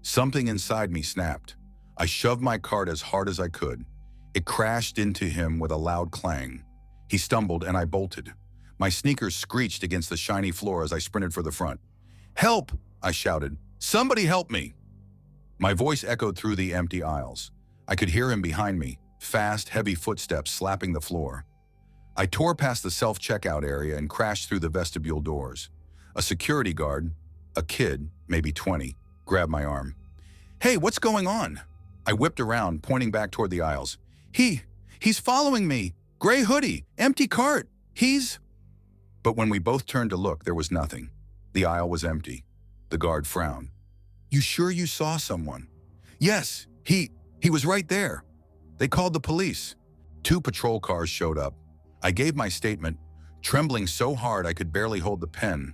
Speaker 1: Something inside me snapped. I shoved my cart as hard as I could. It crashed into him with a loud clang. He stumbled and I bolted. My sneakers screeched against the shiny floor as I sprinted for the front. "Help!" I shouted. "Somebody help me!" My voice echoed through the empty aisles. I could hear him behind me, fast, heavy footsteps slapping the floor. I tore past the self-checkout area and crashed through the vestibule doors. A security guard, a kid, maybe 20, grabbed my arm. "Hey, what's going on?" I whipped around, pointing back toward the aisles. He's following me. Gray hoodie, empty cart. But when we both turned to look, there was nothing. The aisle was empty. The guard frowned. "You sure you saw someone?" "Yes, he was right there." They called the police. 2 patrol cars showed up. I gave my statement, trembling so hard I could barely hold the pen.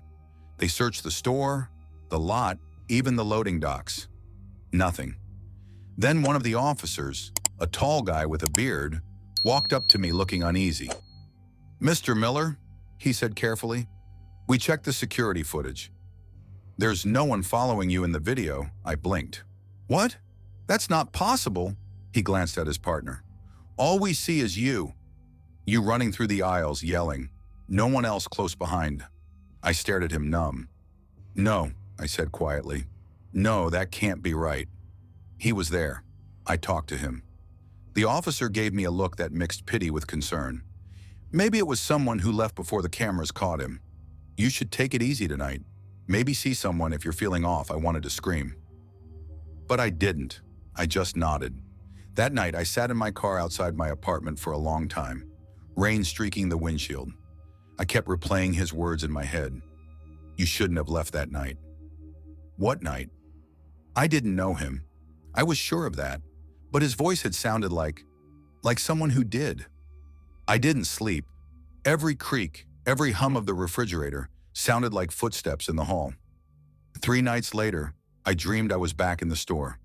Speaker 1: They searched the store, the lot, even the loading docks. Nothing. Then one of the officers, a tall guy with a beard, walked up to me looking uneasy. "Mr. Miller," he said carefully, "we checked the security footage. There's no one following you in the video." I blinked. "What? That's not possible." He glanced at his partner. "All we see is you running through the aisles, yelling. No one else close behind." I stared at him, numb. "No," I said quietly. "No, that can't be right." He was there. I talked to him. The officer gave me a look that mixed pity with concern. Maybe it was someone who left before the cameras caught him. "You should take it easy tonight. Maybe see someone if you're feeling off," I wanted to scream. But I didn't. I just nodded. That night, I sat in my car outside my apartment for a long time, rain streaking the windshield. I kept replaying his words in my head. "You shouldn't have left that night." What night? I didn't know him. I was sure of that, but his voice had sounded like someone who did. I didn't sleep. Every creak, every hum of the refrigerator sounded like footsteps in the hall. 3 nights later, I dreamed I was back in the store.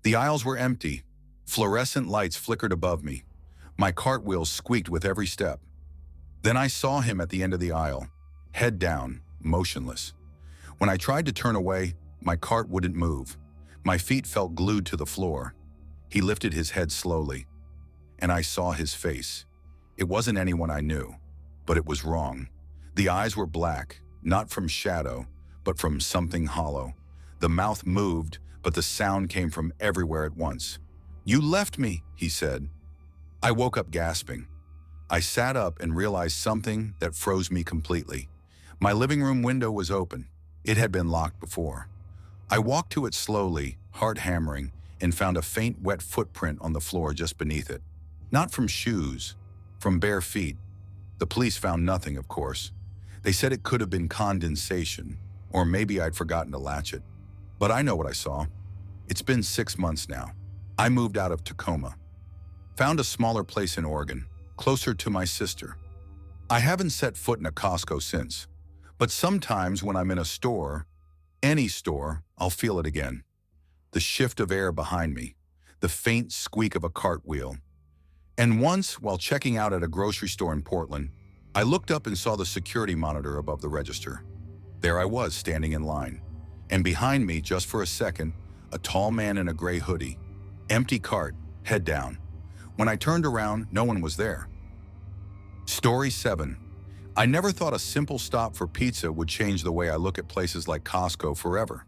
Speaker 1: The aisles were empty. Fluorescent lights flickered above me. My cartwheels squeaked with every step. Then I saw him at the end of the aisle, head down, motionless. When I tried to turn away, My cart wouldn't move. My feet felt glued to the floor. He lifted his head slowly, and I saw his face. It wasn't anyone I knew, but it was wrong. The eyes were black, not from shadow, but from something hollow. The mouth moved, but the sound came from everywhere at once. "You left me," he said. I woke up gasping. I sat up and realized something that froze me completely. My living room window was open. It had been locked before. I walked to it slowly, heart hammering, and found a faint wet footprint on the floor just beneath it. Not from shoes, from bare feet. The police found nothing, of course. They said it could have been condensation, or maybe I'd forgotten to latch it. But I know what I saw. It's been 6 months now. I moved out of Tacoma. Found a smaller place in Oregon, closer to my sister. I haven't set foot in a Costco since, but sometimes when I'm in a store, any store, I'll feel it again. The shift of air behind me, the faint squeak of a cartwheel. And once, while checking out at a grocery store in Portland, I looked up and saw the security monitor above the register. There I was, standing in line. And behind me, just for a second, a tall man in a gray hoodie. Empty cart, head down. When I turned around, no one was there. Story 7. I never thought a simple stop for pizza would change the way I look at places like Costco forever.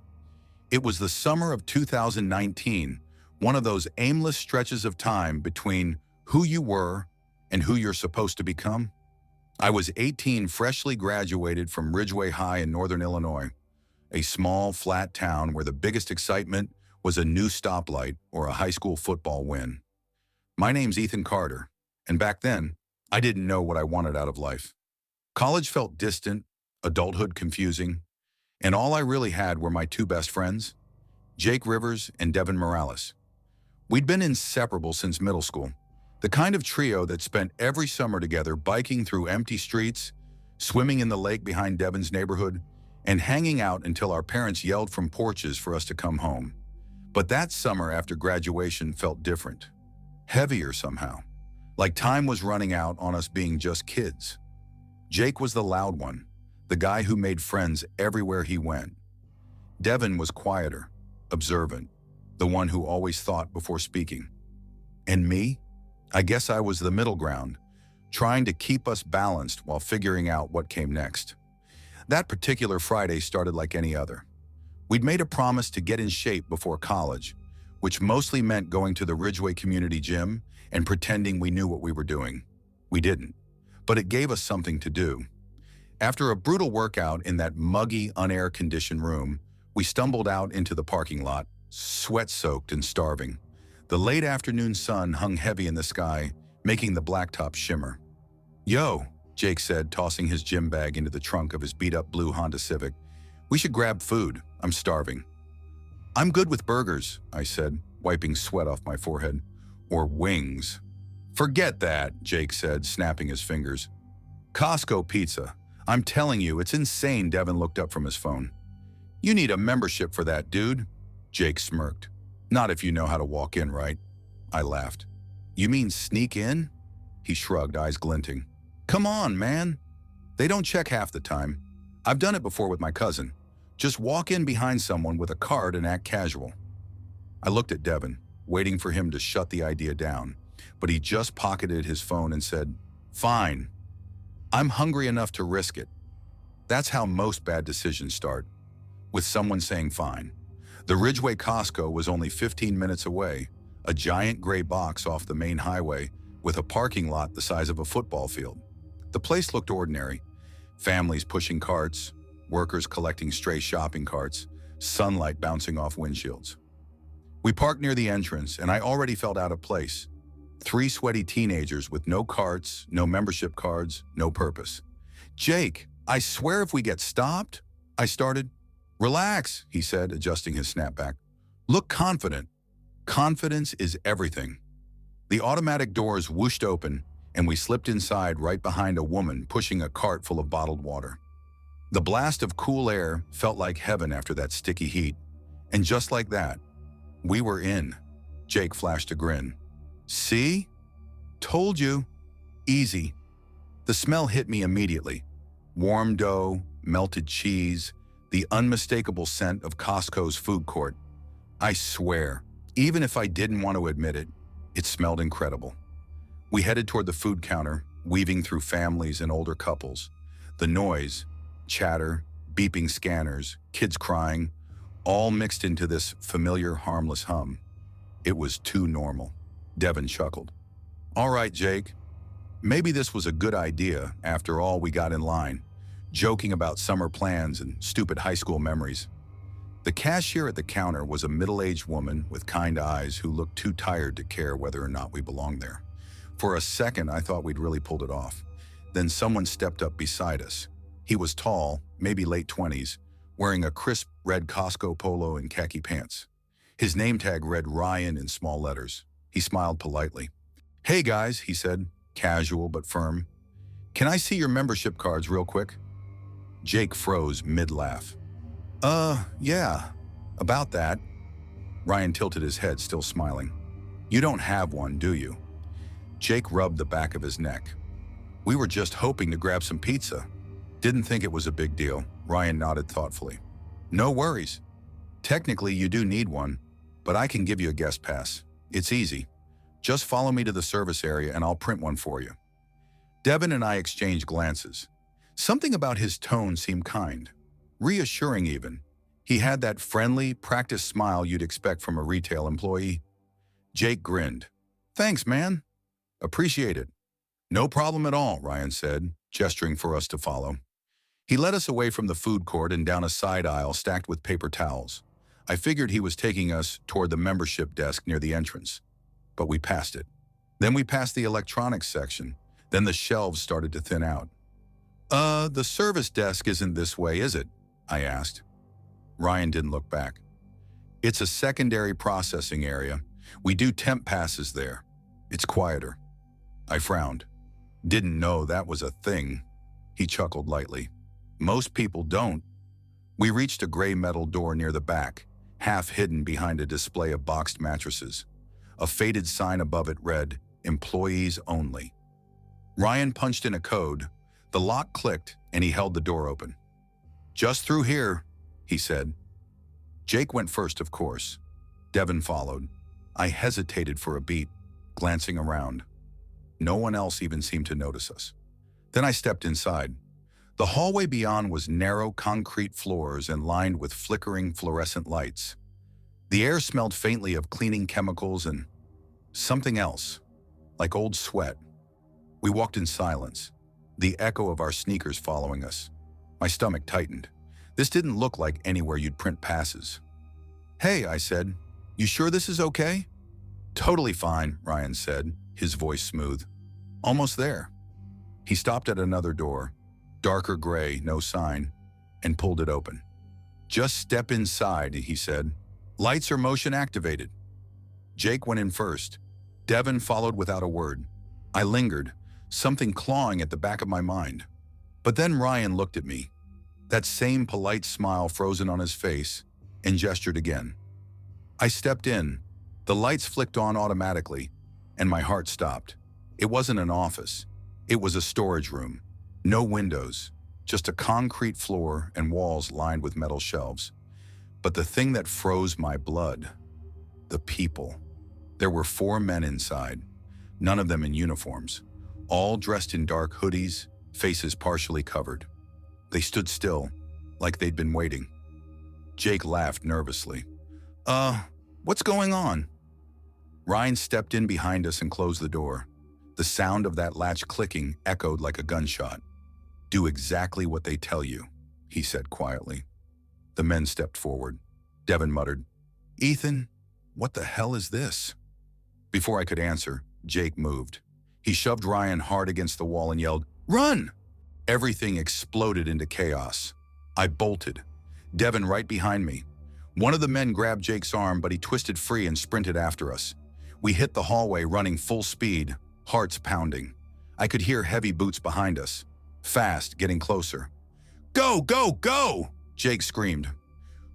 Speaker 1: It was the summer of 2019, one of those aimless stretches of time between who you were and who you're supposed to become. I was 18, freshly graduated from Ridgeway High in northern Illinois, a small, flat town where the biggest excitement was a new stoplight or a high school football win. My name's Ethan Carter, and back then, I didn't know what I wanted out of life. College felt distant, adulthood confusing, and all I really had were my 2 best friends, Jake Rivers and Devin Morales. We'd been inseparable since middle school, the kind of trio that spent every summer together biking through empty streets, swimming in the lake behind Devin's neighborhood, and hanging out until our parents yelled from porches for us to come home. But that summer after graduation felt different, heavier somehow, like time was running out on us being just kids. Jake was the loud one, the guy who made friends everywhere he went. Devin was quieter, observant, the one who always thought before speaking. And me? I guess I was the middle ground, trying to keep us balanced while figuring out what came next. That particular Friday started like any other. We'd made a promise to get in shape before college, which mostly meant going to the Ridgeway Community Gym and pretending we knew what we were doing. We didn't, but it gave us something to do. After a brutal workout in that muggy, unair-conditioned room, we stumbled out into the parking lot, sweat-soaked and starving. The late afternoon sun hung heavy in the sky, making the blacktop shimmer. "Yo," Jake said, tossing his gym bag into the trunk of his beat-up blue Honda Civic. "We should grab food. I'm starving." "I'm good with burgers," I said, wiping sweat off my forehead. "Or wings." "Forget that," Jake said, snapping his fingers. "Costco pizza. I'm telling you, it's insane." Devin looked up from his phone. "You need a membership for that, dude." Jake smirked. "Not if you know how to walk in, right?" I laughed. "You mean sneak in?" He shrugged, eyes glinting. "Come on, man. They don't check half the time. I've done it before with my cousin. Just walk in behind someone with a card and act casual." I looked at Devin, waiting for him to shut the idea down, but he just pocketed his phone and said, "Fine. I'm hungry enough to risk it." That's how most bad decisions start, with someone saying fine. The Ridgeway Costco was only 15 minutes away, a giant gray box off the main highway with a parking lot the size of a football field. The place looked ordinary. Families pushing carts, workers collecting stray shopping carts, sunlight bouncing off windshields. We parked near the entrance, and I already felt out of place. 3 sweaty teenagers with no carts, no membership cards, no purpose. "Jake, I swear if we get stopped," I started. "Relax," he said, adjusting his snapback. "Look confident. Confidence is everything." The automatic doors whooshed open, and we slipped inside right behind a woman pushing a cart full of bottled water. The blast of cool air felt like heaven after that sticky heat. And just like that, we were in. Jake flashed a grin. "See? Told you. Easy." The smell hit me immediately. Warm dough, melted cheese, the unmistakable scent of Costco's food court. I swear, even if I didn't want to admit it, it smelled incredible. We headed toward the food counter, weaving through families and older couples. The noise, chatter, beeping scanners, kids crying, all mixed into this familiar, harmless hum. It was too normal. Devin chuckled. All right, Jake. Maybe this was a good idea after all we got in line, joking about summer plans and stupid high school memories. The cashier at the counter was a middle-aged woman with kind eyes who looked too tired to care whether or not we belonged there. For a second, I thought we'd really pulled it off. Then someone stepped up beside us. He was tall, maybe late 20s, wearing a crisp red Costco polo and khaki pants. His name tag read Ryan in small letters. He smiled politely. Hey guys, he said, casual but firm. Can I see your membership cards real quick? Jake froze mid-laugh. Yeah, about that. Ryan tilted his head, still smiling. You don't have one, do you? Jake rubbed the back of his neck. We were just hoping to grab some pizza. Didn't think it was a big deal. Ryan nodded thoughtfully. No worries. Technically, you do need one, but I can give you a guest pass. It's easy. Just follow me to the service area and I'll print one for you. Devin and I exchanged glances. Something about his tone seemed kind, reassuring even. He had that friendly, practiced smile you'd expect from a retail employee. Jake grinned. Thanks, man. Appreciate it. No problem at all, Ryan said, gesturing for us to follow. He led us away from the food court and down a side aisle stacked with paper towels. I figured he was taking us toward the membership desk near the entrance, but we passed it. Then we passed the electronics section. Then the shelves started to thin out. The service desk isn't this way, is it? I asked. Ryan didn't look back. It's a secondary processing area. We do temp passes there. It's quieter. I frowned. Didn't know that was a thing. He chuckled lightly. Most people don't. We reached a gray metal door near the back, half hidden behind a display of boxed mattresses. A faded sign above it read, Employees Only. Ryan punched in a code. The lock clicked and he held the door open. Just through here, he said. Jake went first, of course. Devin followed. I hesitated for a beat, glancing around. No one else even seemed to notice us. Then I stepped inside. The hallway beyond was narrow concrete floors and lined with flickering fluorescent lights. The air smelled faintly of cleaning chemicals and something else, like old sweat. We walked in silence, the echo of our sneakers following us. My stomach tightened. This didn't look like anywhere you'd print passes. Hey, I said, you sure this is okay? Totally fine, Ryan said, his voice smooth. Almost there. He stopped at another door, darker gray, no sign, and pulled it open. Just step inside, he said. Lights are motion activated. Jake went in first. Devin followed without a word. I lingered, something clawing at the back of my mind. But then Ryan looked at me, that same polite smile frozen on his face, and gestured again. I stepped in. The lights flicked on automatically, and my heart stopped. It wasn't an office. It was a storage room. No windows, just a concrete floor and walls lined with metal shelves. But the thing that froze my blood, the people. There were 4 men inside, none of them in uniforms, all dressed in dark hoodies, faces partially covered. They stood still, like they'd been waiting. Jake laughed nervously. What's going on? Ryan stepped in behind us and closed the door. The sound of that latch clicking echoed like a gunshot. Do exactly what they tell you, he said quietly. The men stepped forward. Devin muttered, Ethan, what the hell is this? Before I could answer, Jake moved. He shoved Ryan hard against the wall and yelled, Run! Everything exploded into chaos. I bolted. Devin right behind me. One of the men grabbed Jake's arm, but he twisted free and sprinted after us. We hit the hallway running full speed, hearts pounding. I could hear heavy boots behind us. Fast, getting closer. Go, go, go! Jake screamed.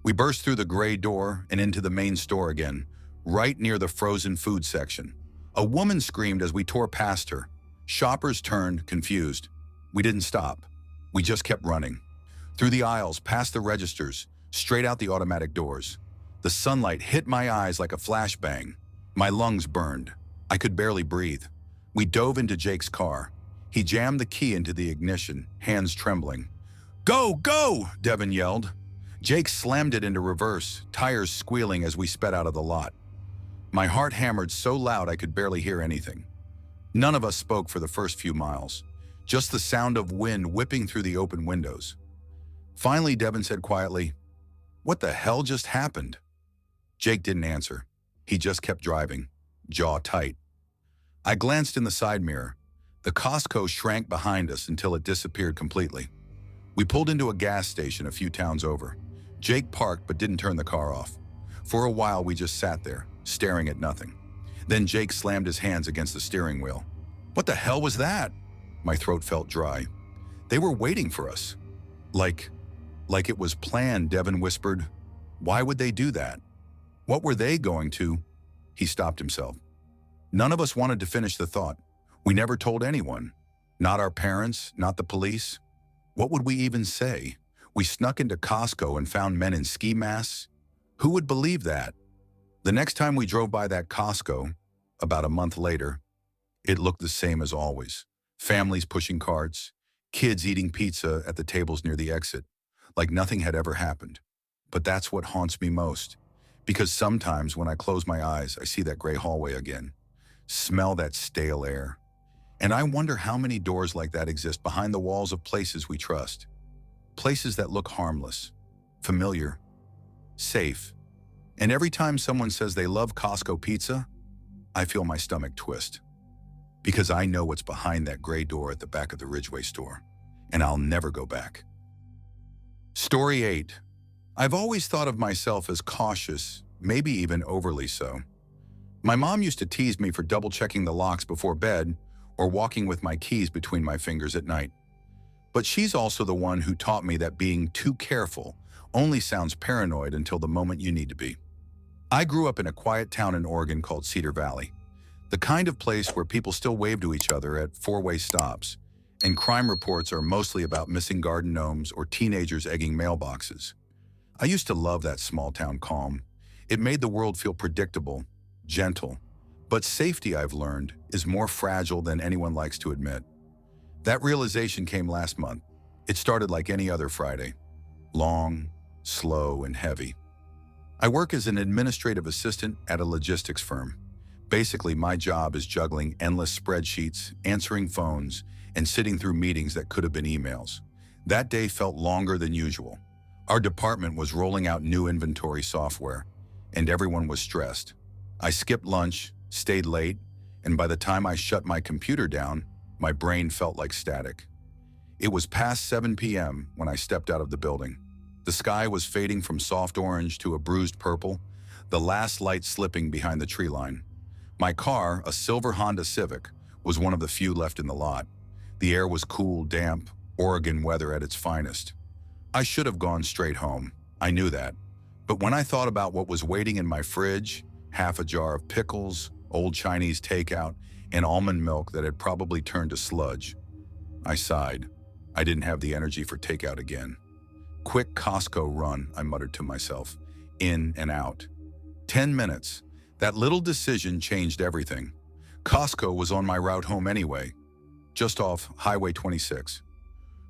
Speaker 1: We burst through the gray door and into the main store again, right near the frozen food section. A woman screamed as we tore past her. Shoppers turned, confused. We didn't stop. We just kept running. Through the aisles, past the registers, straight out the automatic doors. The sunlight hit my eyes like a flashbang. My lungs burned. I could barely breathe. We dove into Jake's car. He jammed the key into the ignition, hands trembling. "Go, go!" Devin yelled. Jake slammed it into reverse, tires squealing as we sped out of the lot. My heart hammered so loud I could barely hear anything. None of us spoke for the first few miles, just the sound of wind whipping through the open windows. Finally, Devin said quietly, "What the hell just happened?" Jake didn't answer. He just kept driving, jaw tight. I glanced in the side mirror. The Costco shrank behind us until it disappeared completely. We pulled into a gas station a few towns over. Jake parked but didn't turn the car off. For a while, we just sat there, staring at nothing. Then Jake slammed his hands against the steering wheel. "What the hell was that?" My throat felt dry. "They were waiting for us." Like it was planned," Devin whispered. "Why would they do that? What were they going to?" He stopped himself. None of us wanted to finish the thought. We never told anyone. Not our parents, not the police. What would we even say? We snuck into Costco and found men in ski masks? Who would believe that? The next time we drove by that Costco, about a month later, it looked the same as always. Families pushing carts, kids eating pizza at the tables near the exit, like nothing had ever happened. But that's what haunts me most, because sometimes when I close my eyes, I see that gray hallway again, smell that stale air. And I wonder how many doors like that exist behind the walls of places we trust. Places that look harmless, familiar, safe. And every time someone says they love Costco pizza, I feel my stomach twist. Because I know what's behind that gray door at the back of the Ridgeway store, and I'll never go back. Story 8. I've always thought of myself as cautious, maybe even overly so. My mom used to tease me for double-checking the locks before bed or walking with my keys between my fingers at night. But she's also the one who taught me that being too careful only sounds paranoid until the moment you need to be. I grew up in a quiet town in Oregon called Cedar Valley, the kind of place where people still wave to each other at four-way stops, and crime reports are mostly about missing garden gnomes or teenagers egging mailboxes. I used to love that small-town calm. It made the world feel predictable, gentle. But safety, I've learned, is more fragile than anyone likes to admit. That realization came last month. It started like any other Friday. Long, slow, and heavy. I work as an administrative assistant at a logistics firm. Basically, my job is juggling endless spreadsheets, answering phones, and sitting through meetings that could have been emails. That day felt longer than usual. Our department was rolling out new inventory software, and everyone was stressed. I skipped lunch, stayed late, and by the time I shut my computer down, my brain felt like static. It was past 7 p.m. when I stepped out of the building. The sky was fading from soft orange to a bruised purple, the last light slipping behind the tree line. My car, a silver Honda Civic, was one of the few left in the lot. The air was cool, damp, Oregon weather at its finest. I should have gone straight home. I knew that. But when I thought about what was waiting in my fridge, half a jar of pickles, old Chinese takeout, and almond milk that had probably turned to sludge, I sighed. I didn't have the energy for takeout again. Quick Costco run, I muttered to myself. In and out. 10 minutes. That little decision changed everything. Costco was on my route home anyway, just off Highway 26.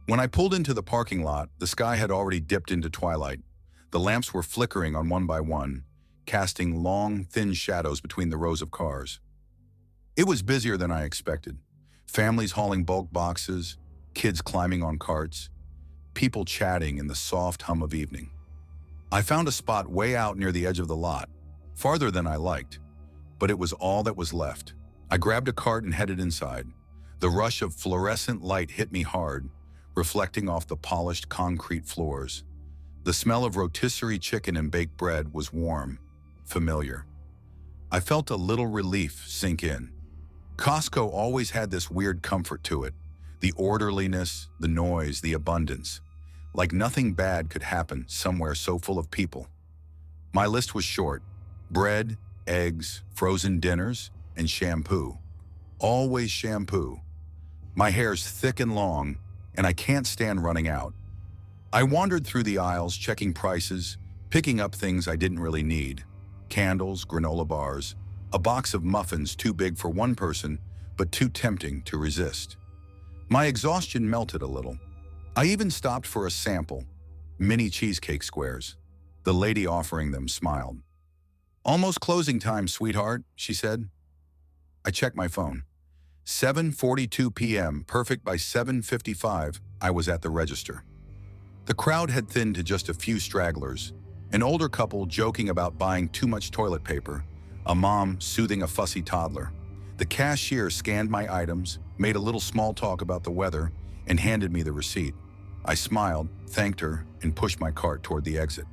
Speaker 1: When I pulled into the parking lot, the sky had already dipped into twilight. The lamps were flickering on one by one, casting long, thin shadows between the rows of cars. It was busier than I expected. Families hauling bulk boxes, kids climbing on carts, people chatting in the soft hum of evening. I found a spot way out near the edge of the lot, farther than I liked, but it was all that was left. I grabbed a cart and headed inside. The rush of fluorescent light hit me hard, reflecting off the polished concrete floors. The smell of rotisserie chicken and baked bread was warm, familiar. I felt a little relief sink in. Costco always had this weird comfort to it. The orderliness, the noise, the abundance. Like nothing bad could happen somewhere so full of people. My list was short. Bread, eggs, frozen dinners, and shampoo. Always shampoo. My hair's thick and long, and I can't stand running out. I wandered through the aisles, checking prices, picking up things I didn't really need. Candles, granola bars, a box of muffins too big for one person, but too tempting to resist. My exhaustion melted a little. I even stopped for a sample, mini cheesecake squares. The lady offering them smiled. "Almost closing time, sweetheart," she said. I checked my phone. 7:42 p.m., perfect by 7:55, I was at the register. The crowd had thinned to just a few stragglers, an older couple joking about buying too much toilet paper, a mom soothing a fussy toddler. The cashier scanned my items, made a little small talk about the weather, and handed me the receipt. I smiled, thanked her, and pushed my cart toward the exit.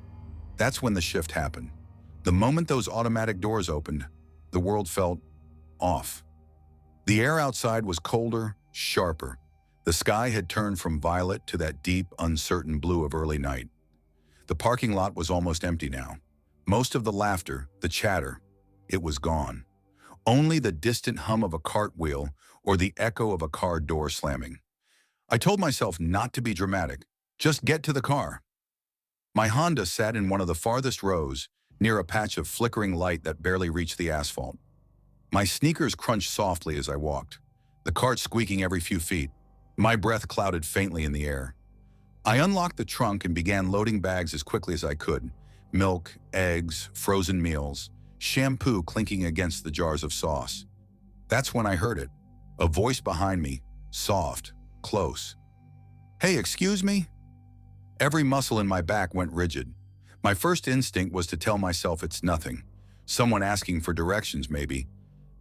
Speaker 1: That's when the shift happened. The moment those automatic doors opened, the world felt off. The air outside was colder, sharper. The sky had turned from violet to that deep, uncertain blue of early night. The parking lot was almost empty now. Most of the laughter, the chatter, it was gone. Only the distant hum of a cartwheel or the echo of a car door slamming. I told myself not to be dramatic, just get to the car. My Honda sat in one of the farthest rows, near a patch of flickering light that barely reached the asphalt. My sneakers crunched softly as I walked, the cart squeaking every few feet. My breath clouded faintly in the air. I unlocked the trunk and began loading bags as quickly as I could. Milk, eggs, frozen meals, shampoo clinking against the jars of sauce. That's when I heard it, a voice behind me, soft, close. "Hey, excuse me?" Every muscle in my back went rigid. My first instinct was to tell myself it's nothing, someone asking for directions maybe,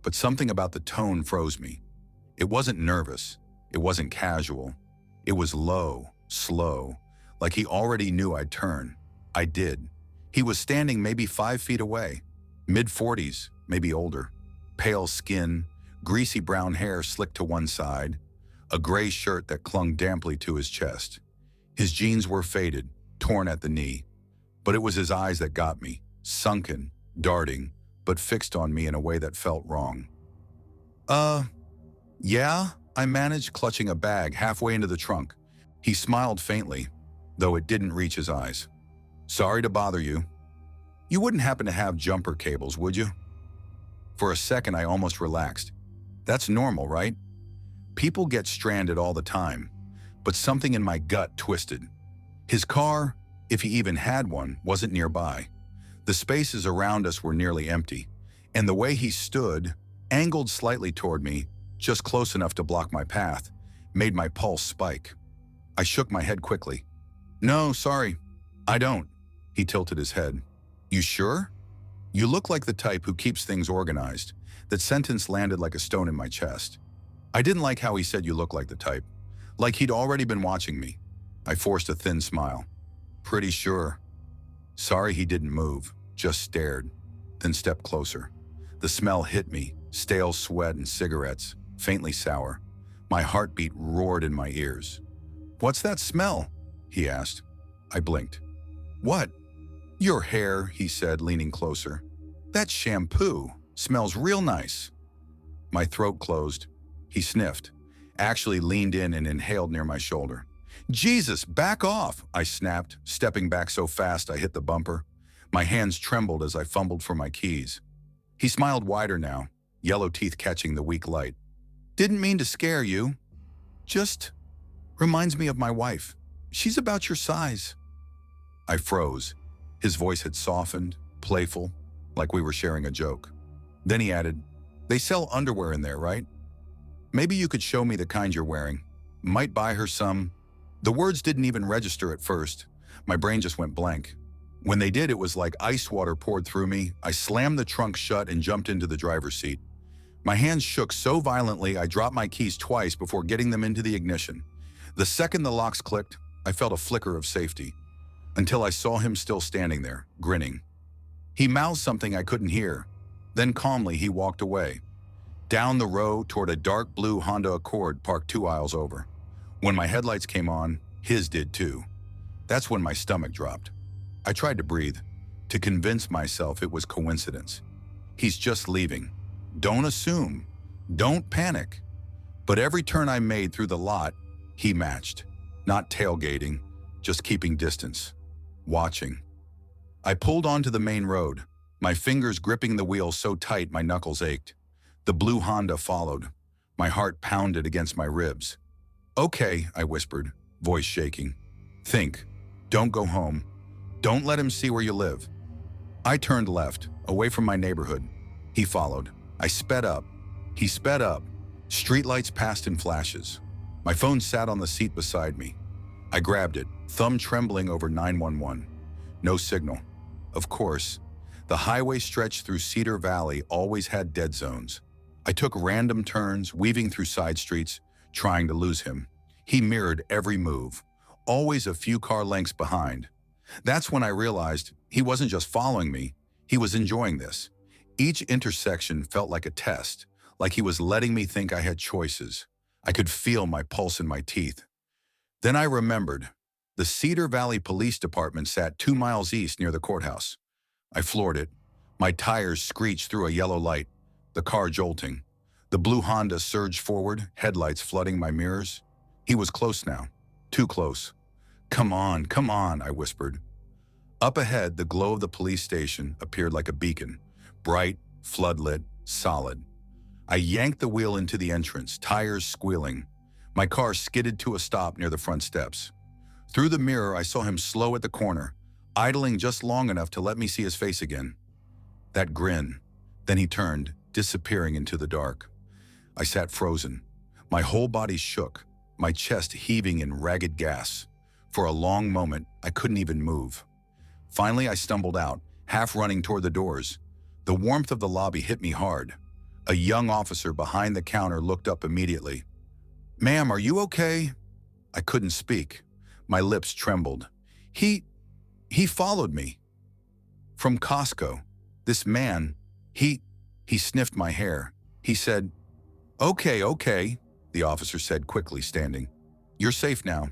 Speaker 1: but something about the tone froze me. It wasn't nervous, it wasn't casual. It was low, slow, like he already knew I'd turn. I did. He was standing maybe 5 feet away, mid-40s, maybe older, pale skin, greasy brown hair slicked to one side, a gray shirt that clung damply to his chest. His jeans were faded, torn at the knee, but it was his eyes that got me, sunken, darting, but fixed on me in a way that felt wrong. Yeah, I managed, clutching a bag halfway into the trunk. He smiled faintly, though it didn't reach his eyes. "Sorry to bother you. You wouldn't happen to have jumper cables, would you?" For a second, I almost relaxed. That's normal, right? People get stranded all the time, but something in my gut twisted. His car, if he even had one, wasn't nearby. The spaces around us were nearly empty, and the way he stood, angled slightly toward me, just close enough to block my path, made my pulse spike. I shook my head quickly. "No, sorry, I don't." He tilted his head. "You sure? You look like the type who keeps things organized." That sentence landed like a stone in my chest. I didn't like how he said "you look like the type," like he'd already been watching me. I forced a thin smile. "Pretty sure." Sorry he didn't move, just stared, then stepped closer. The smell hit me, stale sweat and cigarettes, faintly sour. My heartbeat roared in my ears. "What's that smell?" he asked. I blinked. "What?" "Your hair," he said, leaning closer. "That shampoo smells real nice." My throat closed. He sniffed, actually leaned in and inhaled near my shoulder. "Jesus, back off!" I snapped, stepping back so fast I hit the bumper. My hands trembled as I fumbled for my keys. He smiled wider now, yellow teeth catching the weak light. "Didn't mean to scare you. Just reminds me of my wife. She's about your size." I froze. His voice had softened, playful, like we were sharing a joke. Then he added, "They sell underwear in there, right? Maybe you could show me the kind you're wearing. Might buy her some." The words didn't even register at first. My brain just went blank. When they did, it was like ice water poured through me. I slammed the trunk shut and jumped into the driver's seat. My hands shook so violently I dropped my keys twice before getting them into the ignition. The second the locks clicked, I felt a flicker of safety, until I saw him still standing there, grinning. He mouthed something I couldn't hear. Then calmly he walked away, down the road toward a dark blue Honda Accord parked 2 aisles over. When my headlights came on, his did too. That's when my stomach dropped. I tried to breathe, to convince myself it was coincidence. He's just leaving. Don't assume. Don't panic. But every turn I made through the lot, he matched. Not tailgating, just keeping distance, watching. I pulled onto the main road, my fingers gripping the wheel so tight my knuckles ached. The blue Honda followed. My heart pounded against my ribs. "Okay," I whispered, voice shaking. "Think. Don't go home. Don't let him see where you live." I turned left, away from my neighborhood. He followed. I sped up. He sped up. Streetlights passed in flashes. My phone sat on the seat beside me. I grabbed it, thumb trembling over 911. No signal. Of course. The highway stretched through Cedar Valley always had dead zones. I took random turns, weaving through side streets, trying to lose him. He mirrored every move, always a few car lengths behind. That's when I realized he wasn't just following me, he was enjoying this. Each intersection felt like a test, like he was letting me think I had choices. I could feel my pulse in my teeth. Then I remembered. The Cedar Valley Police Department sat 2 miles east near the courthouse. I floored it. My tires screeched through a yellow light, the car jolting. The blue Honda surged forward, headlights flooding my mirrors. He was close now. Too close. Come on, I whispered. Up ahead, the glow of the police station appeared like a beacon. Bright, floodlit, solid. I yanked the wheel into the entrance, tires squealing. My car skidded to a stop near the front steps. Through the mirror, I saw him slow at the corner, idling just long enough to let me see his face again. That grin. Then he turned, disappearing into the dark. I sat frozen. My whole body shook, my chest heaving in ragged gas. For a long moment, I couldn't even move. Finally, I stumbled out, half running toward the doors. The warmth of the lobby hit me hard. A young officer behind the counter looked up immediately. "Ma'am, are you okay?" I couldn't speak. My lips trembled. He followed me. From Costco. This man, he sniffed my hair. He said, Okay, the officer said quickly, standing. "You're safe now.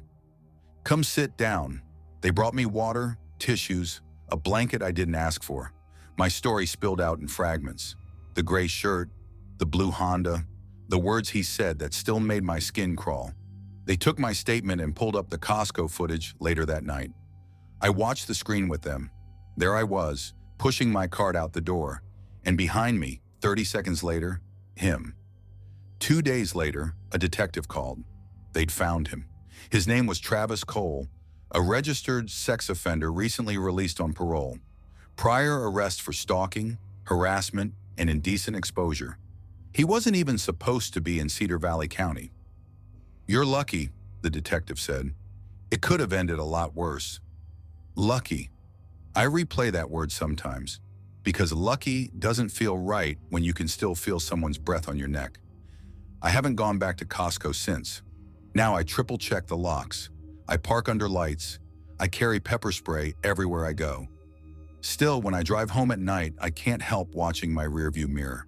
Speaker 1: Come sit down." They brought me water, tissues, a blanket I didn't ask for. My story spilled out in fragments. The gray shirt, the blue Honda, the words he said that still made my skin crawl. They took my statement and pulled up the Costco footage later that night. I watched the screen with them. There I was, pushing my cart out the door, and behind me, 30 seconds later, him. 2 days later, a detective called. They'd found him. His name was Travis Cole, a registered sex offender recently released on parole. Prior arrest for stalking, harassment, and indecent exposure. He wasn't even supposed to be in Cedar Valley County. "You're lucky," the detective said. "It could have ended a lot worse." Lucky. I replay that word sometimes, because lucky doesn't feel right when you can still feel someone's breath on your neck. I haven't gone back to Costco since. Now I triple-check the locks. I park under lights. I carry pepper spray everywhere I go. Still, when I drive home at night, I can't help watching my rearview mirror.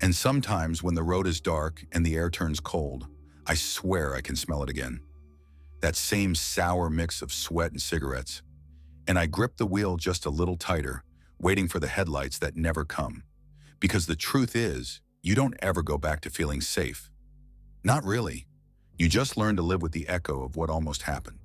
Speaker 1: And sometimes when the road is dark and the air turns cold, I swear I can smell it again. That same sour mix of sweat and cigarettes. And I grip the wheel just a little tighter, waiting for the headlights that never come. Because the truth is, you don't ever go back to feeling safe. Not really. You just learn to live with the echo of what almost happened.